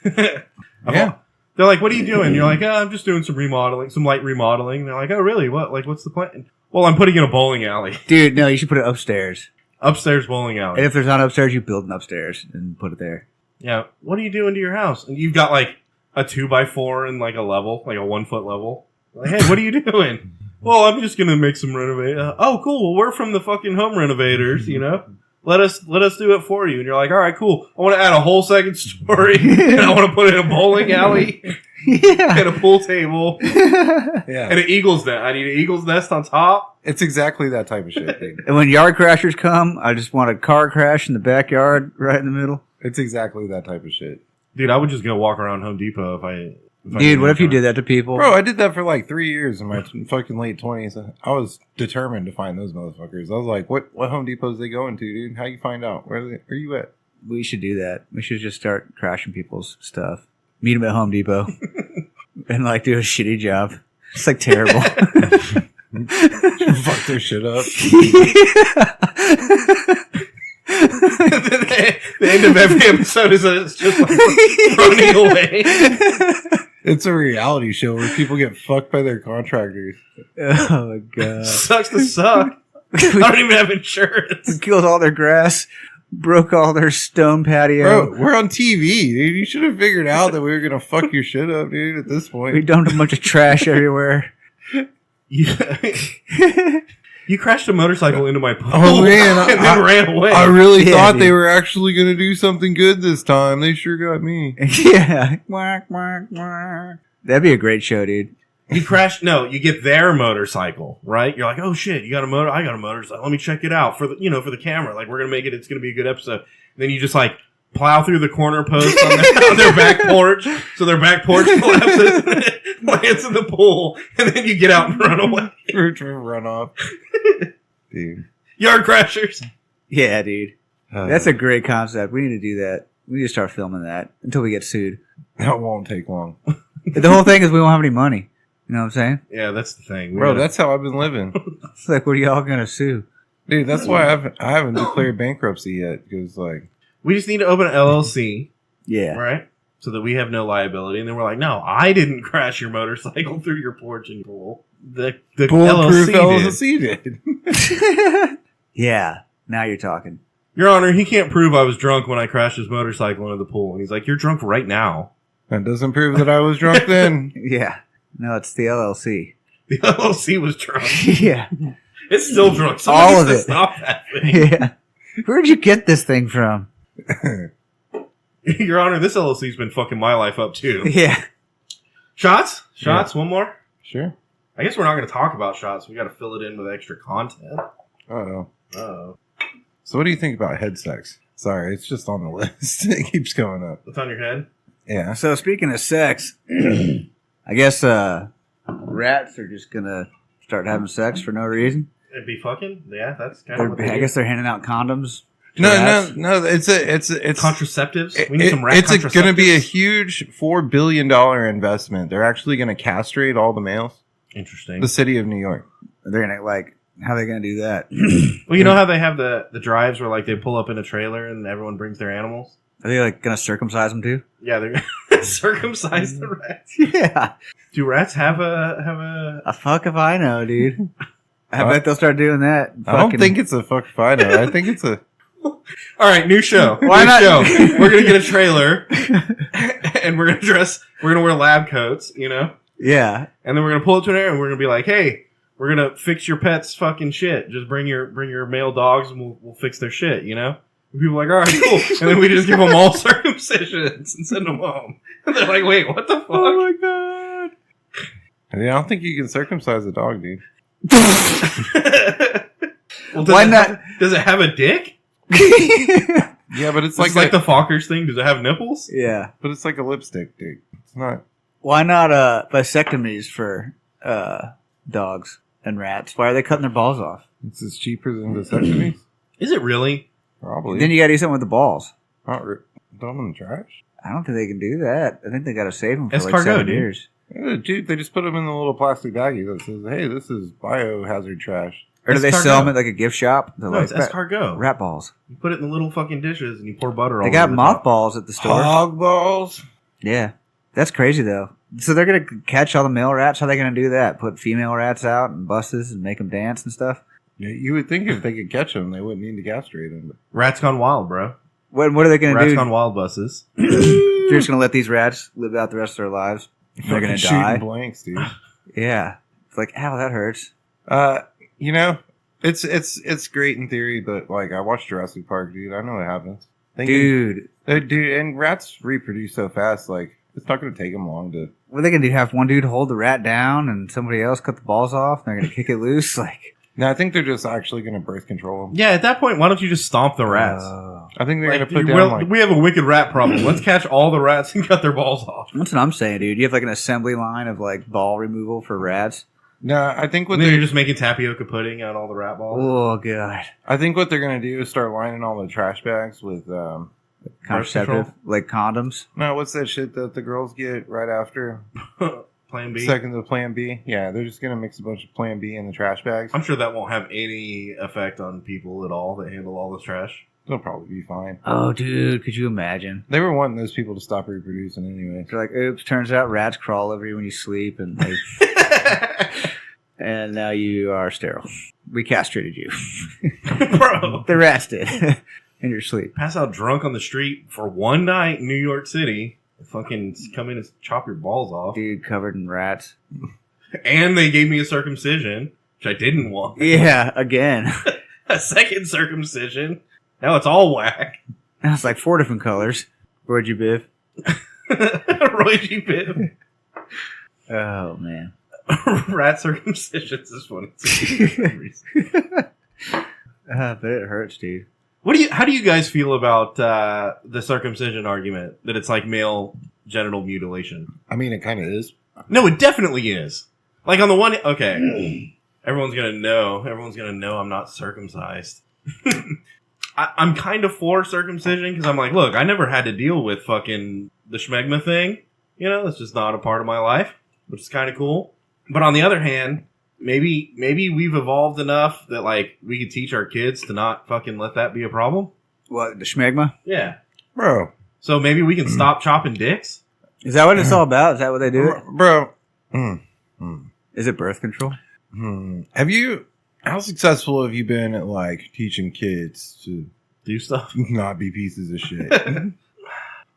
A: Yeah.
C: They're like, what are you doing? You're like, oh, I'm just doing some remodeling, some light remodeling. And they're like, oh, really? What? Like, what's the plan? Well, I'm putting in a bowling alley.
B: Dude, no, you should put it upstairs.
C: Upstairs bowling alley.
B: And if there's not upstairs, you build an upstairs and put it there.
C: Yeah. What are you doing to your house? And you've got like a 2x4 and like a level, like a 1 foot level. Like, hey, what are you doing? Well, I'm just going to make some renovate. Oh, cool. Well, we're from the fucking home renovators, you know? let us do it for you. And you're like, all right, cool. I want to add a whole second story, and I want to put in a bowling alley, and a pool table,
A: Yeah.
C: and an eagle's nest. I need an eagle's nest on top.
A: It's exactly that type of shit, dude.
B: And when yard crashers come, I just want a car crash in the backyard right in the middle.
A: It's exactly that type of shit.
C: Dude, I would just go walk around Home Depot if I
B: Dude, what if you did that to people?
A: Bro, I did that for like 3 years in my fucking late 20s. I was determined to find those motherfuckers. I was like, what Home Depots they going to, dude? How you find out? Where are you at?
B: We should do that. We should just start crashing people's stuff. Meet them at Home Depot. And like do a shitty job. It's like terrible.
A: Fuck their shit up.
C: The end of every episode is just like running away.
A: It's a reality show where people get fucked by their contractors.
B: Oh my god.
C: Sucks to suck. I don't even have insurance.
B: We killed all their grass, broke all their stone patio.
A: Bro, we're on TV, dude. You should have figured out that we were gonna fuck your shit up, dude, at this point.
B: We dumped a bunch of trash everywhere.
C: You crashed a motorcycle into my pool
A: Oh man,
C: and then ran away.
A: I really
B: Yeah,
A: thought
B: dude.
A: they were actually gonna do something good this time. They sure got me.
B: Yeah. Quack, quack, quack. That'd be a great show, dude.
C: You crashed. No, you get their motorcycle, right? You're like, oh shit, you got a motor. I got a motorcycle. Let me check it out for the, for the camera. Like, we're gonna make it. It's gonna be a good episode. Then you just like plow through the corner post on their back porch, so their back porch collapses and it lands in the pool, and then you get out and run away.
A: Run off, dude.
C: Yard crashers.
B: Yeah, dude. That's a great concept. We need to do that. We need to start filming that until we get sued.
A: That won't take long,
B: The whole thing is we won't have any money. You know what I'm saying?
C: Yeah, that's the thing,
A: bro. That's how I've been living,
B: It's like, what are y'all gonna sue?
A: dude. That's why I haven't declared bankruptcy yet, because like,
C: we just need to open an LLC,
B: Yeah.
C: right? So that we have no liability, and then we're like, no, I didn't crash your motorcycle through your porch and pool. The
A: bulletproof
C: LLC did.
A: LLC did.
B: Yeah. Now you're talking.
C: Your Honor, he can't prove I was drunk when I crashed his motorcycle into the pool. And he's like, you're drunk right now.
A: That doesn't prove that I was drunk then.
B: Yeah. No, it's the LLC.
C: The LLC was drunk.
B: Yeah.
C: It's still drunk.
B: All
C: Someone
B: of
C: needs
B: it.
C: to stop that thing.
B: Yeah. Where'd you get this thing from?
C: Your Honor, this LLC's been fucking my life up too.
B: Yeah.
C: Shots? One more?
A: Sure.
C: I guess we're not going to talk about shots. We got to fill it in with extra content.
A: Uh-oh.
C: Oh.
A: So what do you think about head sex? Sorry, it's just on the list. It keeps going up.
C: What's on your head?
A: Yeah.
B: So speaking of sex, I guess rats are just gonna start having sex for no reason.
C: It'd be fucking? Yeah, that's kind of what
B: I guess they're handing out condoms. to
A: No,
B: rats.
A: no. It's
C: contraceptives? We need some rat
A: It's going to be a
C: contraceptives.
A: huge $4 billion investment. They're actually going to castrate all the males.
C: Interesting.
A: The city of New York.
B: They're gonna how are they gonna do that?
C: Well, you know how they have the drives where like they pull up in a trailer and everyone brings their animals?
B: Are they gonna circumcise them too?
C: Yeah, they're circumcise the rats.
B: Yeah.
C: Do rats have a
B: A fuck if I know, dude. I bet they'll start doing that.
A: I don't think it's a fuck fido. I think it's a...
C: All right, new show.
B: Why
C: New
B: not?
C: show. We're gonna get a trailer, and we're gonna wear lab coats,
B: Yeah.
C: and then we're gonna pull it to an area, and we're gonna be like, hey, we're gonna fix your pet's fucking shit. Just bring your male dogs, and we'll fix their shit, And people are like, all right, cool. And then we just give them all circumcisions and send them home. And they're like, wait, what the fuck?
B: Oh my god.
A: I don't think you can circumcise a dog, dude.
C: Well,
B: Why not?
C: Does it have a dick?
A: Yeah, but it's
C: Like
A: like
C: the Fockers thing. Does it have nipples?
B: Yeah.
A: but it's like a lipstick, dude. It's not...
B: Why not vasectomies for dogs and rats? Why are they cutting their balls off?
A: It's as cheaper than vasectomies?
C: Is it really?
A: Probably.
B: Then you gotta do something with the balls.
A: Not throw them in the trash?
B: I don't think they can do that. I think they gotta save them for
C: Escargot,
B: 7
C: dude.
B: years.
A: Yeah, dude, they just put them in the little plastic baggie that says, hey, this is biohazard trash.
B: Or do they
C: Escargot.
B: sell them at like a gift shop? They're
C: No,
B: like
C: it's escargot.
B: rat balls.
C: You put it in the little fucking dishes and you pour butter all
B: They got
C: over the top.
B: mothballs at the store.
A: Hog balls?
B: Yeah. That's crazy though. So they're gonna catch all the male rats? How are they gonna do that? Put female rats out in buses and make them dance and stuff?
A: Yeah, you would think if they could catch them, they wouldn't need to castrate them. But
C: Rats Gone Wild, bro.
B: What are they gonna
C: Rats
B: do?
C: Gone Wild buses.
B: They're just gonna let these rats live out the rest of their lives. They're gonna
A: shooting
B: die.
A: blanks, dude.
B: Yeah. It's like, ow, that hurts.
A: You know, It's great in theory, but like I watched Jurassic Park, dude. I know what happens.
B: Dude.
A: Dude, and rats reproduce so fast, like it's not going to take them long to.
B: What are they going to do? Have one dude hold the rat down and somebody else cut the balls off? And they're going to kick it loose? Like,
A: No, I think they're just actually going to birth control them.
C: Yeah, at that point, why don't you just stomp the rats?
A: I think they're
C: Like,
A: going to put down like.
C: we have a wicked rat problem. Let's catch all the rats and cut their balls off.
B: that's what I'm saying, dude. You have like an assembly line of like ball removal for rats.
A: No, I think what
C: And then
A: they're
C: you're just making tapioca pudding out of all the rat balls.
B: Oh, God.
A: I think what they're going to do is start lining all the trash bags with
B: Contraceptive, like condoms.
A: no, what's that shit that the girls get right after
C: Plan B.
A: second to Plan B? Yeah, they're just going to mix a bunch of Plan B in the trash bags.
C: I'm sure that won't have any effect on people at all that handle all this trash.
A: They'll probably be fine.
B: Oh, dude, could you imagine?
A: They were wanting those people to stop reproducing anyway.
B: They're like, oops, turns out rats crawl over you when you sleep, and they, and now you are sterile. We castrated you.
C: Bro.
B: The rats did. In your sleep.
C: Pass out drunk on the street for one night in New York City. Fucking come in and chop your balls off.
B: Dude covered in rats.
C: And they gave me a circumcision, which I didn't want.
B: Yeah, again.
C: A second circumcision. Now it's all whack.
B: Now it's like 4 different colors. Where'd you biv?
C: Roy G. Biv.
B: Oh, man.
C: Rat circumcisions is funny to me for some reason.
B: But it hurts, dude.
C: How do you guys feel about the circumcision argument that it's like male genital mutilation?
A: I mean, it kind of is.
C: No, it definitely is. Like on the one, okay, everyone's gonna know I'm not circumcised. I'm kind of for circumcision because I'm like, look, I never had to deal with fucking the schmegma thing. You know, that's just not a part of my life, which is kind of cool. But on the other hand, maybe we've evolved enough that like we could teach our kids to not fucking let that be a problem.
B: What, the schmegma?
C: Yeah.
A: Bro.
C: So maybe we can stop chopping dicks.
B: Is that what it's all about? Is that what they do?
A: Bro.
B: Is it birth control?
A: How successful have you been at like teaching kids to
C: Do stuff.
A: not be pieces of shit?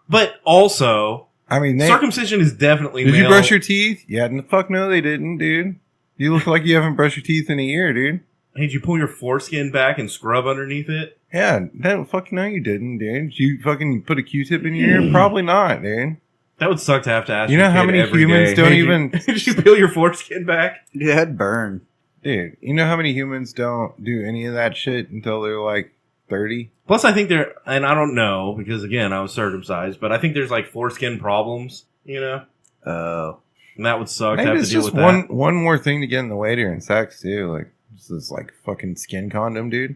C: But also,
A: I mean,
C: circumcision is definitely
A: did
C: male.
A: you brush your teeth? Yeah, fuck no, they didn't, dude. You look like you haven't brushed your teeth in a year, dude.
C: Hey, did you pull your foreskin back and scrub underneath it?
A: Yeah, fuck no, you didn't, dude. You fucking put a Q-tip in your ear? Probably not, dude.
C: That would suck to have to ask.
A: You know
C: your
A: how
C: kid
A: many
C: every
A: humans
C: day,
A: don't
C: "Hey,
A: even-
C: Did you peel your foreskin back?
B: Yeah, that'd burn.
A: Dude, you know how many humans don't do any of that shit until they're like 30?
C: Plus, I think and I don't know because again, I was circumcised, but I think there's like foreskin problems, you know,
B: Oh.
C: and that would suck to
A: Maybe
C: have
A: it's
C: to deal
A: just
C: with that.
A: one more thing to get in the way during sex, too. Like, just this like fucking skin condom, dude.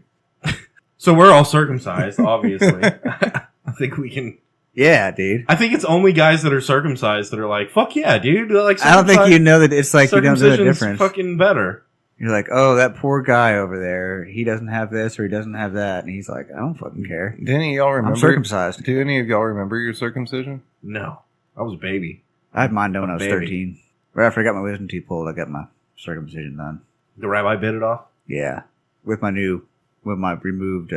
C: So we're all circumcised, obviously. I think we can.
B: Yeah, dude.
C: I think it's only guys that are circumcised that are like, fuck yeah, dude. Like,
B: I don't think you know that it's like you don't know the
C: circumcision's
B: difference.
C: fucking better.
B: You're like, oh, that poor guy over there, he doesn't have this or he doesn't have that. And he's like, I don't fucking care.
A: Do any of y'all remember?
B: I'm circumcised.
A: Do any of y'all remember your circumcision?
C: No, I was a baby.
B: I had mine done when I was
C: Baby.
B: 13. Right after I got my wisdom teeth pulled, I got my circumcision done.
C: The rabbi bit it off.
B: Yeah. With my removed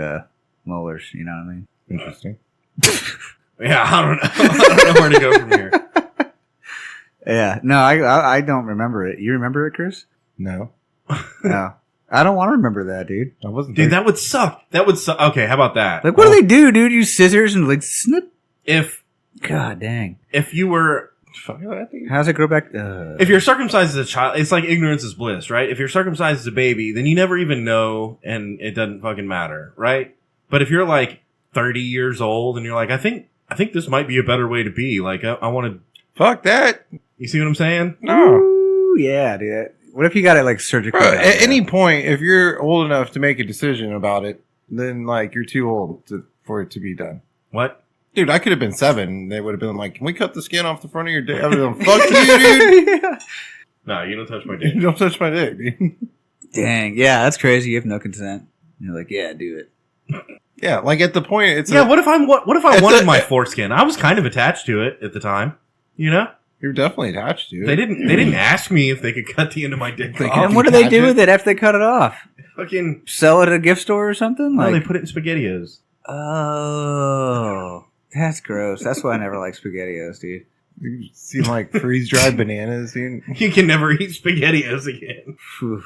B: molars, you know what I mean?
A: Interesting.
C: Yeah, I don't know. I don't know where to go from here.
B: Yeah. No, I don't remember it. You remember it, Chris?
A: No,
B: No. I don't want to remember that, dude.
A: I wasn't.
C: Dude, that would suck. That would suck. Okay, how about that?
B: Like, what do they do, dude? Use scissors and like snip?
C: If
B: God dang.
C: you were
A: Fuck that, dude.
B: How's it grow back?
C: if you're circumcised as a child, it's like ignorance is bliss, right? If you're circumcised as a baby, then you never even know, and it doesn't fucking matter, right? But if you're like 30 years old and you're like, I think this might be a better way to be. Like, I want to.
A: Fuck that.
C: You see what I'm saying?
A: No.
B: Ooh, yeah, dude. What if you got it like surgically?
A: Bro,
B: done?
A: at any point, if you're old enough to make a decision about it, then like you're too old for it to be done.
C: What?
A: Dude, I could have been 7. They would have been like, "Can we cut the skin off the front of your dick?" I would have been, "Fuck you, dude!
B: Yeah.
C: No, you don't touch my dick.
A: Don't touch my dick, dude."
B: Dang, yeah, that's crazy. You have no consent. You're like, yeah, do it.
A: Yeah, like at the point, it's
C: Yeah. What if I
A: It's
C: wanted
A: a-
C: my foreskin? I was kind of attached to it at the time. You know,
A: you're definitely attached to it.
C: they didn't ask me if they could cut the end of my dick
A: They
C: off.
A: can-
B: And what do they
A: attach
B: do
A: it?
B: with it after they cut it off?
C: Fucking.
B: Sell it at a gift store or something?
C: No,
B: Like,
C: they put it in SpaghettiOs.
B: oh, that's gross. That's why I never like SpaghettiOs, dude.
A: You see like freeze dried bananas, dude.
C: You can never eat SpaghettiOs again.
B: Phew.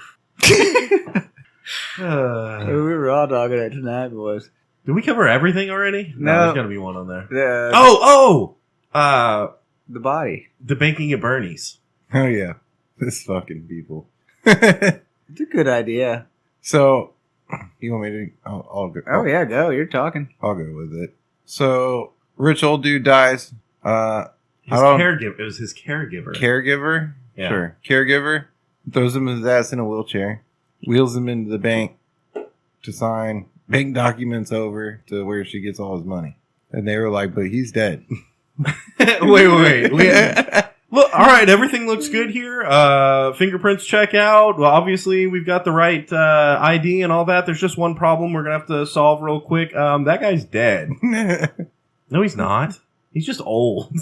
B: We were all dogging it tonight, boys.
C: Did we cover everything already?
B: No.
C: There's got to be one on there.
B: The body.
C: The banking at Bernie's.
A: Oh yeah, this fucking people.
B: It's a good idea.
A: So, you want me to? I'll go.
B: Oh yeah, go. You're talking.
A: I'll go with it. So, rich old dude dies.
C: His caregiver. It was his caregiver.
A: Caregiver?
C: Yeah.
A: Sure. Caregiver throws him his ass in a wheelchair, wheels him into the bank to sign bank documents over to where she gets all his money. And they were like, but he's dead.
C: wait. Look, all right, everything looks good here. Fingerprints check out. Well, obviously, we've got the right ID and all that. There's just one problem we're going to have to solve real quick. That guy's dead. No, he's not. He's just old.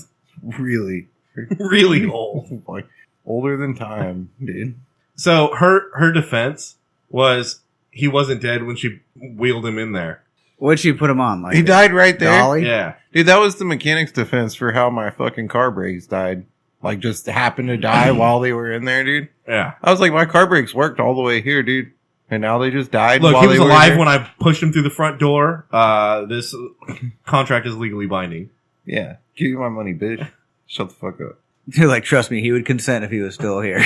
A: Really?
C: Really old.
A: Like, older than time, dude.
C: So her defense was he wasn't dead when she wheeled him in there.
B: What'd she put him on? Like
A: He died right there.
B: dolly?
C: Yeah.
A: Dude, that was the mechanic's defense for how my fucking car brakes died. Like, just happened to die while they were in there, dude.
C: Yeah.
A: I was like, my car brakes worked all the way here, dude. And now they just died.
C: Look,
A: while
C: he was
A: they were
C: alive
A: here.
C: when I pushed him through the front door. This contract is legally binding.
A: Yeah. Give me my money, bitch. Shut the fuck up.
B: You're like, trust me, he would consent if he was still here.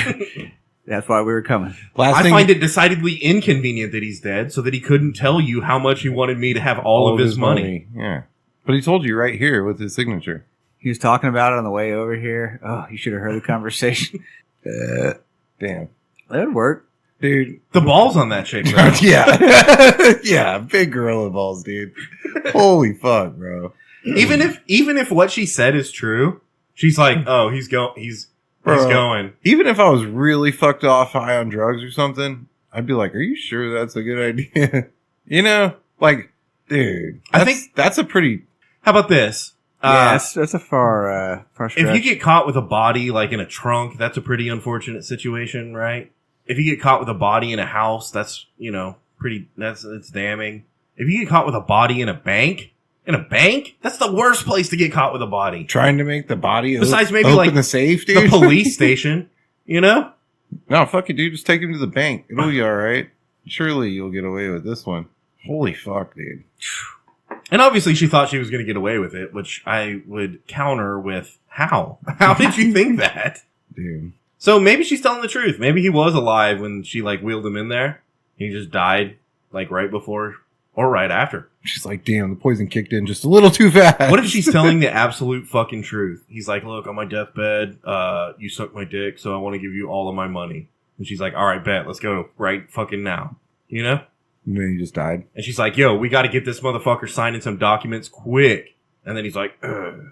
B: That's why we were coming.
A: Last
C: I
A: thing,
C: find it decidedly inconvenient that he's dead so that he couldn't tell you how much he wanted me to have all of his money.
A: Yeah. But he told you right here with his signature.
B: He was talking about it on the way over here. Oh, you should have heard the conversation.
A: Damn.
B: That would work.
A: Dude.
C: The balls on that chick, bro.
A: Yeah. Yeah. Big gorilla balls, dude. Holy fuck, bro.
C: even if what she said is true, she's like, oh, he's
A: Bro.
C: going.
A: Even if I was really fucked off high on drugs or something, I'd be like, are you sure that's a good idea? You know? Like, dude.
C: I think
A: that's a pretty...
C: How about this?
B: Yeah, that's a far stretch.
C: If you get caught with a body like in a trunk, that's a pretty unfortunate situation, right? If you get caught with a body in a house, that's, it's damning. If you get caught with a body in a bank, that's the worst place to get caught with a body.
A: Trying to make the body
C: Besides maybe
A: open
C: like
A: the safe, dude.
C: The police station, you know?
A: No, fuck it, dude. Just take him to the bank. It'll be all right. Surely you'll get away with this one. Holy fuck, dude.
C: And obviously she thought she was going to get away with it, which I would counter with, how? How did you think that?
A: Dude.
C: So maybe she's telling the truth. Maybe he was alive when she like wheeled him in there. He just died like right before or right after.
A: She's like, damn, the poison kicked in just a little too fast.
C: What if she's telling the absolute fucking truth? He's like, look, on my deathbed, you sucked my dick, so I want to give you all of my money. And she's like, all right, bet, let's go right fucking now. You know?
A: And then he just died.
C: And she's like, yo, we got to get this motherfucker signing some documents quick. And then he's like, ugh.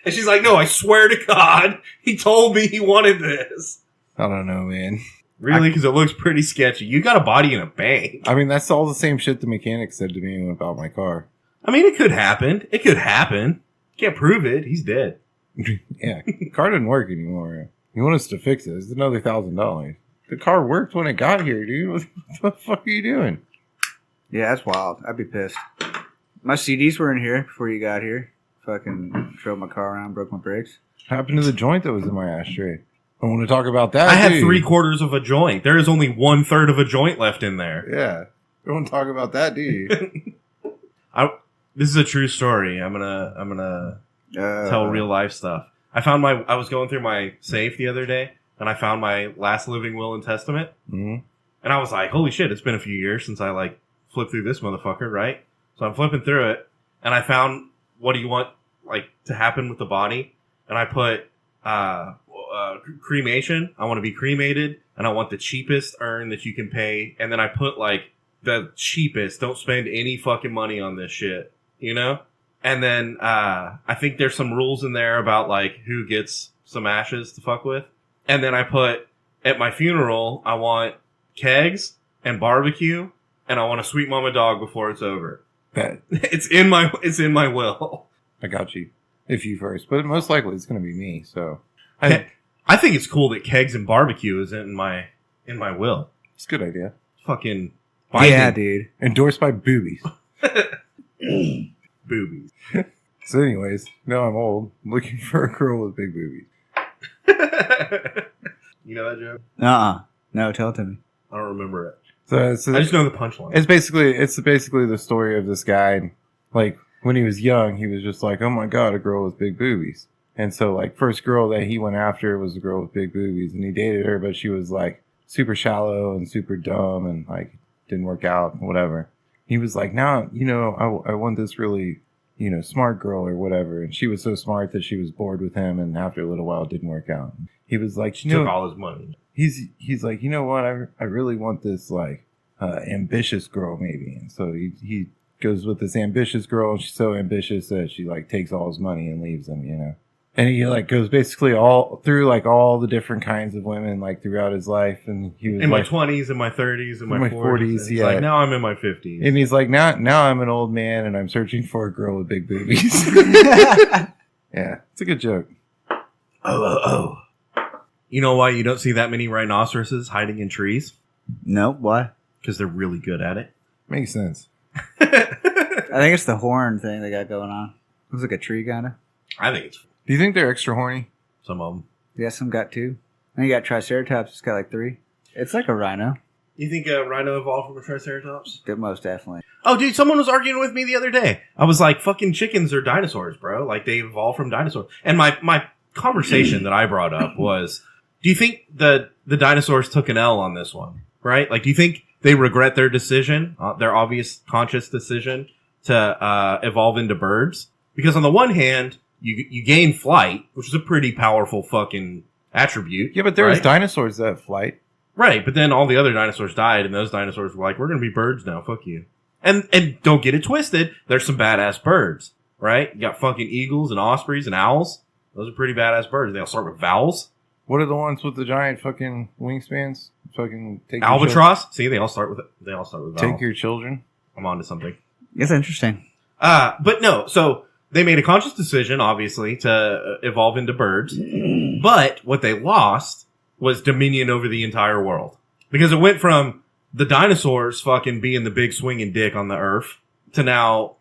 C: And she's like, no, I swear to God, he told me he wanted this.
A: I don't know, man.
C: Really? Because it looks pretty sketchy. You got a body in a bank.
A: I mean, that's all the same shit the mechanic said to me about my car.
C: I mean, it could happen. It could happen. Can't prove it. He's dead.
A: Yeah, the car didn't work anymore. You want us to fix it? It's another $1,000. The car worked when it got here, dude. What the fuck are you doing?
B: Yeah, that's wild. I'd be pissed. My CDs were in here before you got here. Fucking drove my car around, broke my brakes.
A: What happened to the joint that was in my ashtray? I want to talk about that.
C: I had
A: dude.
C: 3/4 of a joint. There is only 1/3 of a joint left in there.
A: Yeah. Don't want to talk about that, do you?
C: This is a true story. I'm gonna tell real life stuff. I was going through my safe the other day, and I found my last living will and testament.
A: Mm-hmm.
C: And I was like, holy shit, it's been a few years since I like flipped through this motherfucker, right? So I'm flipping through it, and I found what do you want like to happen with the body? And I put cremation. I want to be cremated, and I want the cheapest urn that you can pay. And then I put like the cheapest. Don't spend any fucking money on this shit, you know? And then I think there's some rules in there about like who gets some ashes to fuck with. And then I put at my funeral, I want kegs and barbecue, and I want a sweet mama dog before it's over. It's in my will.
A: I got you. If you first, but most likely it's going to be me. So
C: I think it's cool that kegs and barbecue is in my will.
A: It's a good idea.
C: Fucking
B: yeah, dude.
A: Endorsed by Boobies.
C: Boobies.
A: So, anyways, now I'm old. I'm looking for a girl with big boobies.
C: You know that joke?
B: No, tell it to me.
C: I don't remember it.
A: So
C: I just know the punchline.
A: It's basically the story of this guy. Like when he was young, he was just like, oh my god, a girl with big boobies. And so like first girl that he went after was a girl with big boobies, and he dated her, but she was like super shallow and super dumb and like didn't work out, whatever. He was like, now, I want this really, smart girl or whatever. And she was so smart that she was bored with him. And after a little while, it didn't work out. He was like,
C: took all his money.
A: He's like, you know what? I really want this like ambitious girl maybe. And so he goes with this ambitious girl. And she's so ambitious that she like takes all his money and leaves him, And he like goes basically all through like all the different kinds of women like throughout his life, and he was
C: in my
A: like,
C: 20s, in my 30s, in my 40s.
A: Yeah.
C: Like now I'm in my 50s,
A: and he's like, now I'm an old man and I'm searching for a girl with big boobies. Yeah, it's a good joke.
C: Oh. You know why you don't see that many rhinoceroses hiding in trees?
B: No, why?
C: Because they're really good at it.
A: Makes sense.
B: I think it's the horn thing they got going on. It was like a tree kind of.
C: I think it's
A: Do you think they're extra horny?
C: some of them.
B: Yeah, some got 2. And you got Triceratops. It's got like 3. It's like a rhino.
C: You think a rhino evolved from a triceratops?
B: Most definitely.
C: Oh, dude, someone was arguing with me the other day. I was like, fucking chickens are dinosaurs, bro. Like, they evolved from dinosaurs. And my conversation that I brought up was, do you think the dinosaurs took an L on this one? Right? Like, do you think they regret their decision, their obvious conscious decision to evolve into birds? Because on the one hand, you gain flight, which is a pretty powerful fucking attribute.
A: Yeah, but there was
C: right?
A: dinosaurs that have flight.
C: Right, but then all the other dinosaurs died, and those dinosaurs were like, we're going to be birds now, fuck you. And don't get it twisted, there's some badass birds, right? You got fucking eagles and ospreys and owls. Those are pretty badass birds. They all start with vowels.
A: What are the ones with the giant fucking wingspans? Fucking take
C: Albatross. See, they all start with vowels.
A: Take your children.
C: I'm on to something.
B: It's interesting.
C: But no, so they made a conscious decision, obviously, to evolve into birds. But what they lost was dominion over the entire world. Because it went from the dinosaurs fucking being the big swinging dick on the earth to now,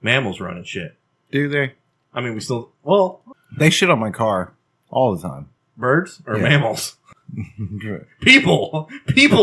C: mammals running shit.
A: Do they?
C: I mean,
A: They shit on my car all the time.
C: birds or
A: Yeah.
C: mammals? People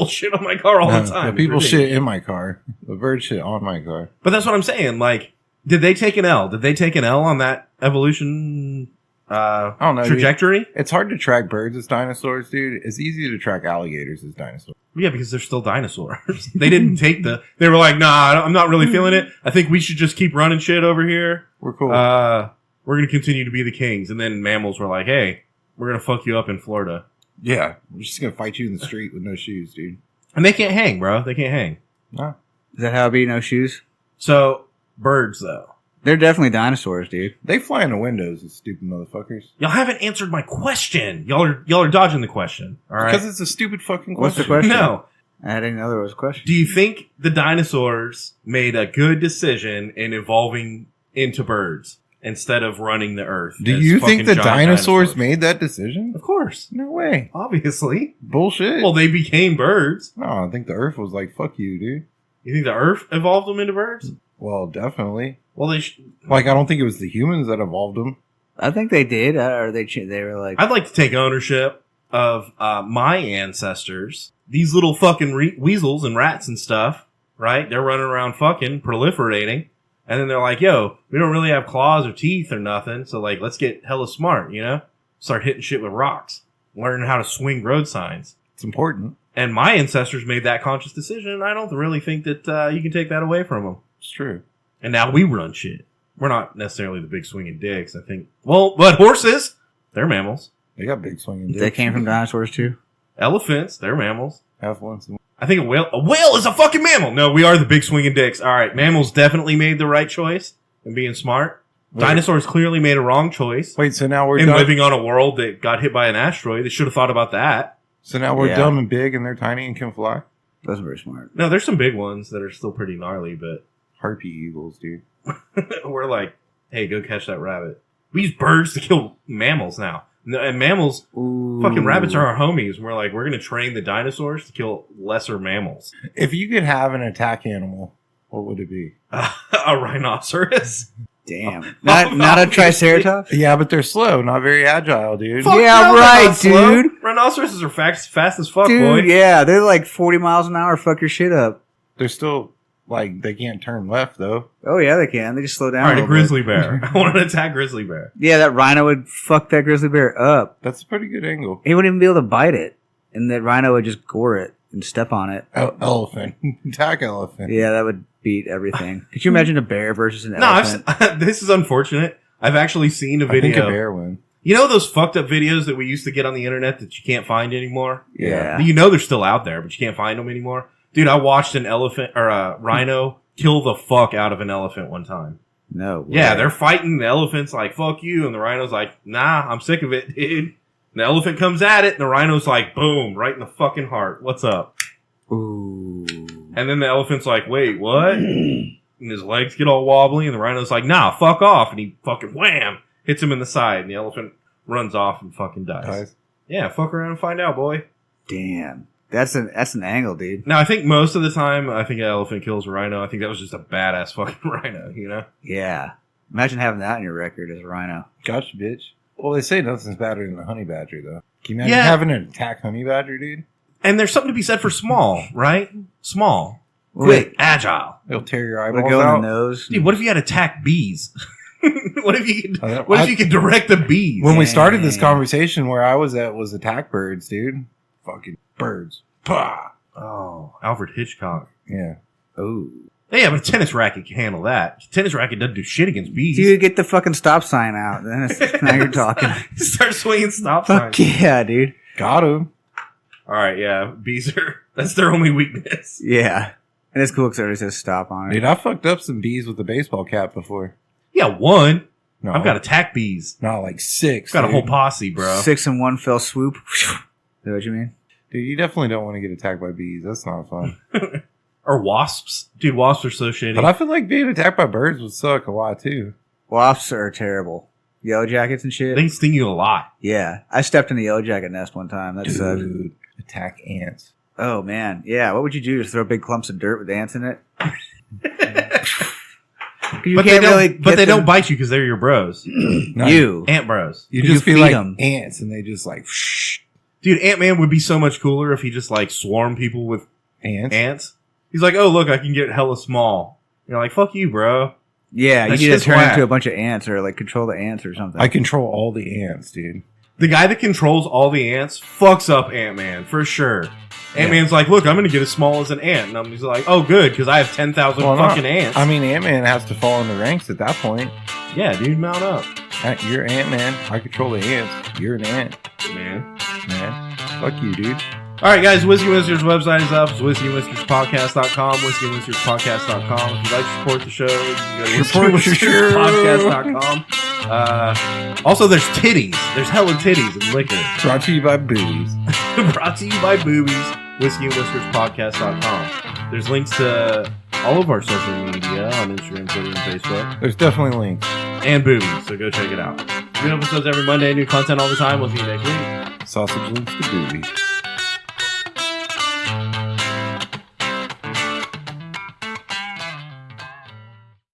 C: shit on my car all the time.
A: The people
C: It's
A: shit
C: ridiculous.
A: in my car. The bird shit on my car.
C: But that's what I'm saying. Like, did they take an L? Did they take an L on that evolution
A: I don't know.
C: trajectory?
A: It's hard to track birds as dinosaurs, dude. It's easy to track alligators as dinosaurs.
C: Yeah, because they're still dinosaurs. They didn't take they were like, nah, I'm not really feeling it. I think we should just keep running shit over here.
A: We're cool.
C: We're going to continue to be the kings. And then mammals were like, hey, we're going to fuck you up in Florida.
A: Yeah. We're just going to fight you in the street with no shoes, dude.
C: And they can't hang, bro. They can't hang.
A: No.
B: Is that how it be? No shoes?
C: So, birds, though.
B: They're definitely dinosaurs, dude.
A: They fly into windows, you stupid motherfuckers.
C: Y'all haven't answered my question. Y'all are dodging the question. All right.
A: Because it's a stupid fucking question.
B: What's the question?
C: No.
B: I didn't know there was a question.
C: Do you think the dinosaurs made a good decision in evolving into birds instead of running the earth?
A: Do
C: as
A: you
C: fucking
A: think the
C: giant
A: dinosaurs made that decision?
C: Of course.
A: No way.
C: Obviously.
A: Bullshit.
C: Well, they became birds.
A: No, I think the Earth was like, fuck you, dude.
C: You think the earth evolved them into birds?
A: Well, definitely.
C: Well,
A: I don't think it was the humans that evolved them.
B: I think they did. Or they were like...
C: I'd like to take ownership of my ancestors. These little fucking weasels and rats and stuff, right? They're running around fucking proliferating. And then they're like, yo, we don't really have claws or teeth or nothing. So, like, let's get hella smart, Start hitting shit with rocks. Learn how to swing road signs.
A: It's important.
C: And my ancestors made that conscious decision. And I don't really think that you can take that away from them.
A: It's true.
C: And now we run shit. We're not necessarily the big swinging dicks, I think. Well, but horses, they're mammals.
A: They got big swinging dicks.
B: They came from dinosaurs, too?
C: Elephants, they're mammals.
A: Half once.
C: I think a whale is a fucking mammal. No, we are the big swinging dicks. All right, mammals definitely made the right choice in being smart.
A: Wait.
C: Dinosaurs clearly made a wrong choice
A: Wait, so now we're
C: in
A: dumb.
C: living on a world that got hit by an asteroid. They should have thought about that.
A: So now we're
B: Yeah.
A: dumb and big and they're tiny and can fly?
B: Those are very smart.
C: No, there's some big ones that are still pretty gnarly, but
A: Harpy eagles, dude.
C: we're like, hey, go catch that rabbit. We use birds to kill mammals now. And mammals,
B: Ooh.
C: fucking rabbits are our homies. We're like, we're going to train the dinosaurs to kill lesser mammals.
A: If you could have an attack animal, what would it be?
C: A rhinoceros?
B: Damn. Not a triceratops?
A: Yeah, but they're slow, not very agile, dude.
C: Fuck
B: Yeah,
C: no, they're
B: right,
C: not slow.
B: dude.
C: Rhinoceroses are fast as fuck,
B: Dude,
C: boy.
B: yeah, they're like 40 miles an hour. Fuck your shit up.
A: They're still, like, they can't turn left, though.
B: Oh, yeah, they can. They just slow down.
C: All right, a
B: little
C: grizzly
B: bit.
C: bear. I want to attack grizzly bear.
B: Yeah, that rhino would fuck that grizzly bear up.
A: That's a pretty good angle.
B: He wouldn't even be able to bite it. And that rhino would just gore it and step on it.
A: Elephant. Attack elephant.
B: Yeah, that would beat everything. Could you imagine a bear versus an
C: No,
B: elephant?
C: this is unfortunate. I've actually seen a
A: I think
C: video.
A: a bear win.
C: You know those fucked up videos that we used to get on the internet that you can't find anymore?
B: Yeah.
C: You know they're still out there, but you can't find them anymore. Dude, I watched an elephant or a rhino kill the fuck out of an elephant one time.
B: No way.
C: Yeah, they're fighting. The elephant's like, fuck you. And the rhino's like, nah, I'm sick of it, dude. And the elephant comes at it, and the rhino's like, boom, right in the fucking heart. What's up?
B: Ooh.
C: And then the elephant's like, wait, what? And his legs get all wobbly, and the rhino's like, nah, fuck off. And he fucking wham, hits him in the side, and the elephant runs off and fucking dies. Yeah, fuck around and find out, boy.
B: Damn. That's an angle, dude.
C: Now, I think most of the time, I think an elephant kills a rhino. I think that was just a badass fucking rhino, you know?
B: Yeah. Imagine having that on your record as a rhino.
A: Gotcha, bitch. Well, they say nothing's better than a honey badger, though. Can you imagine
C: Yeah.
A: having an attack honey badger, dude?
C: And there's something to be said for small, right? Small.
B: Would
C: Quick. Agile.
A: It'll tear your
B: Would it
A: eyeballs
B: go in
A: out.
B: the nose?
C: Dude, what if you had attack bees? What if you
A: Oh,
C: could, what if you could direct the bees?
A: When we started this
B: Dang.
A: conversation, where I was at was attack birds, dude. Fucking birds. Pah!
C: Oh, Alfred Hitchcock.
A: Yeah.
B: Oh.
C: Yeah, but a tennis racket can handle that. A tennis racket doesn't do shit against bees.
B: Dude, get the fucking stop sign out. Then now you're talking.
C: Start swinging stop
B: Fuck
C: signs.
B: yeah, dude.
A: Got him.
C: All right, yeah, bees are, that's their only weakness.
B: Yeah. And it's cool because it already says stop on it.
A: Dude, I fucked up some bees with a baseball cap before.
C: Yeah, one.
A: No,
C: I've got attack bees.
A: not like 6.
C: I've got a whole
A: dude.
C: posse, bro.
B: 6 in one fell swoop. Is that what you mean?
A: Dude, you definitely don't want to get attacked by bees. That's not fun.
C: Or wasps. Dude, wasps are so shitty.
A: But I feel like being attacked by birds would suck a lot too.
B: Wasps are terrible. Yellow jackets and shit.
C: They can sting you a lot.
B: Yeah. I stepped in a yellow jacket nest one time. That sucked.
A: Dude, attack ants.
B: Oh, man. Yeah. What would you do? Just throw big clumps of dirt with ants in it? You
C: But
B: can't really
C: they
B: get
C: don't
B: them-
C: bite you because they're your bros.
A: No,
B: You.
C: Ant bros.
A: You
B: You
A: just be
B: feed
A: like
B: 'em.
A: ants, and they just like
C: Dude, Ant-Man would be so much cooler if he just like swarmed people with
A: ants.
C: ants. He's like, oh, look, I can get hella small. You're like, fuck you, bro.
B: Yeah. You
C: That's
B: need to
C: just
B: turn
C: whack.
B: into a bunch of ants or like control the ants or something.
A: I control all the ants, dude.
C: The guy that controls all the ants fucks up Ant-Man, for sure. Ant-Man's like, look, I'm going to get as small as an ant. And I'm just like, oh, good, because I have 10,000
A: Well,
C: fucking
A: no.
C: ants.
A: I mean, Ant-Man has to fall in the ranks at that point.
C: yeah, dude, mount up.
A: You're Ant-Man. I control the ants. You're an ant,
C: Man.
A: man. Fuck you, dude.
C: All right, guys, Whiskey Whiskers website is up. It's whiskeyandwhiskerspodcast.com, whiskeyandwhiskerspodcast.com. If you'd like to support the show, you can go to
A: Support the show.
C: whiskeyandwhiskerspodcast.com. Also, there's titties. There's hella titties and liquor.
A: Brought to you by Boobies.
C: Brought to you by Boobies, whiskeyandwhiskerspodcast.com. There's links to all of our social media on Instagram, Twitter, and Facebook.
A: There's definitely links.
C: And Boobies, so go check it out. New episodes every Monday, new content all the time. We'll see you next week.
A: Sausage links to Boobies.